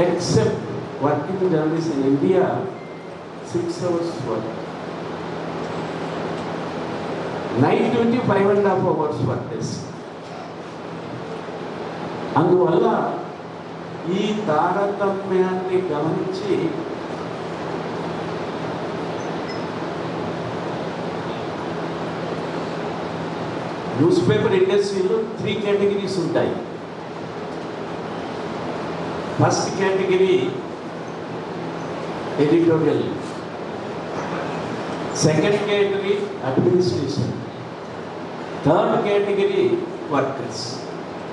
except working journalist in India 6 hours work. Night duty 5.5 hours work desk. అందువల్ల ఈ తారతమ్యాన్ని గమనించి న్యూస్ పేపర్ ఇండస్ట్రీలో 3 కేటగిరీస్ ఉంటాయి. First category editorial, second category administration, third category workers,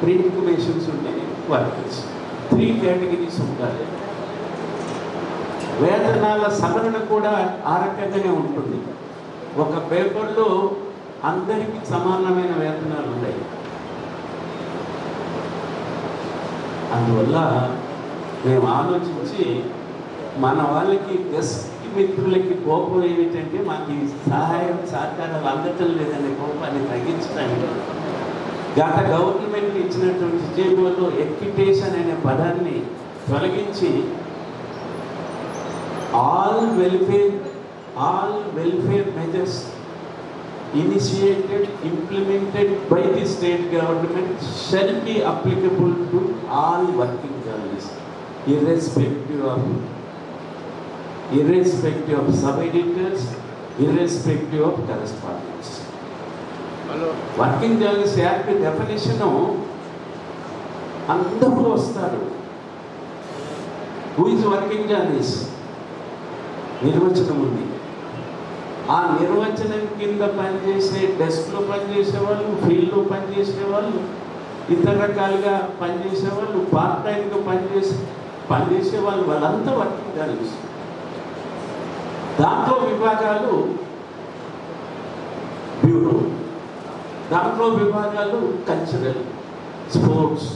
print machines ఉంటాయి వర్కర్స్. 3 కేటగిరీస్ ఉంటాయి. వేతనాల సవరణ కూడా ఆ రకంగానే ఉంటుంది. ఒక పేపర్లో అందరికీ సమానమైన వేతనాలు ఉన్నాయి. అందువల్ల మేము ఆలోచించి మన వాళ్ళకి డెస్క్ మిత్రులకి కోపం ఏమిటంటే, మాకు ఈ సహాయం సహకారాలు అందటం లేదనే కోపాన్ని తగ్గించడానికి గత గవర్నమెంట్ ఇచ్చినటువంటి జీవోలో ఎక్విటేషన్ అనే పదాన్ని తొలగించి all welfare measures initiated, implemented by the state government shall be applicable to all working journalists, irrespective of sub-editors, irrespective of correspondents. Working Journalists Act definition అందరూ వస్తారు. Who is working on this? నిర్వచనం ఉంది. ఆ నిర్వచనం కింద పనిచేసే, డెస్క్లో పనిచేసే వాళ్ళు, ఫీల్డ్లో పనిచేసే వాళ్ళు, ఇతర రకాలుగా పనిచేసే వాళ్ళు, పార్ట్ టైంగా పనిచేసే వాళ్ళు, వాళ్ళంతా వర్కింగ్ ఆన్. దాంట్లో విభాగాలు బ్యూరో, దాంట్లో విభాగాలు కల్చరల్, స్పోర్ట్స్,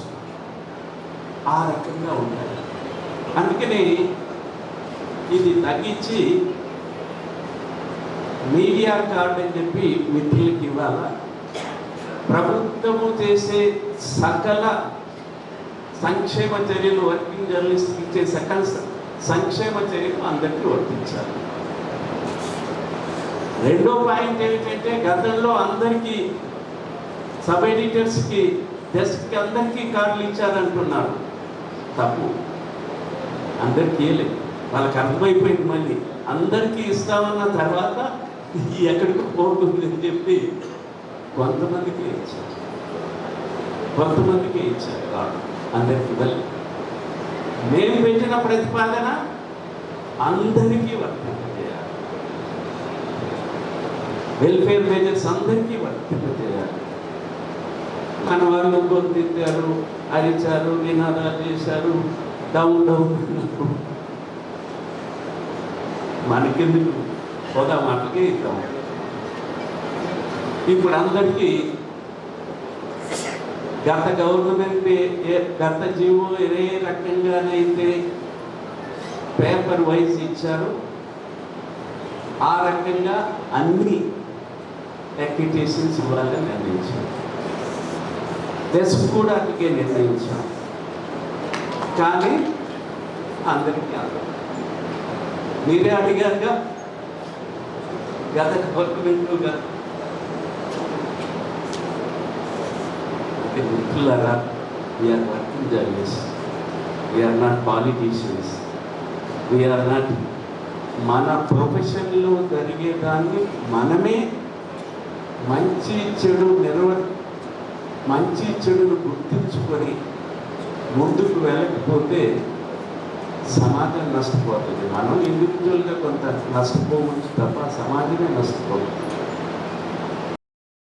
ఆ రకంగా ఉంటాయి. అందుకని ఇది తగ్గించి మీడియా కార్డ్ అని చెప్పి మిత్రులకి ఇవ్వాలా. ప్రభుత్వము చేసే సకల సంక్షేమ చర్యలు, వర్కింగ్ జర్నలిస్ట్కి ఇచ్చే సకల సంక్షేమ చర్యలు అందరికీ వర్తించాలి. రెండో పాయింట్ ఏమిటంటే, గతంలో అందరికీ సబ్ ఎడిటర్స్కి, డెస్క్కి అందరికీ కార్డులు ఇచ్చారంటున్నారు. తప్పు. అందరికీ ఇవ్వలేదు. వాళ్ళకి అర్థమైపోయింది. మళ్ళీ అందరికీ ఇస్తామన్న తర్వాత ఎక్కడికి పోతుంది అని చెప్పి కొంతమందికి ఇచ్చారు, కొంతమందికి ఇచ్చారు కార్డు, అందరికీ ఇవ్వలేదు. మేము పెట్టిన ప్రతిపాదన అందరికీ వర్తింపజేయాలి. వెల్ఫేర్ మేజర్స్ అందరికీ వర్తింపజేయాలి. మన వాళ్ళు గొంతెత్తారు, అరిచారు, నినాదాలు చేశారు, డౌన్ డౌన్ అన్నారు. మనకెందుకు? హోదా మాటకే ఇద్దాం. ఇప్పుడు అందరికీ గత గవర్నమెంట్, గత జీవో ఏ రకంగానైతే పేపర్ వైజ్ ఇచ్చారు, ఆ రకంగా అన్ని అక్రిడిటేషన్స్ ఇవ్వాలని నిర్ణయించారు. డెస్క్ కూడా అందుకే నిర్ణయించాం. కానీ అందరికీ అందరు మీరే అడిగారుగా గత గవర్నమెంట్గా. మిత్రులారా, we are working journalist, we are not politicians, we are not. మన ప్రొఫెషన్లో జరిగేదాన్ని మనమే మంచి చెడును గుర్తించుకొని ముందుకు వెళ్ళకపోతే సమాజం నష్టపోతుంది. మనం ఇండివిజువల్గా కొంత నష్టపోవచ్చు తప్ప సమాజమే నష్టపోతుంది.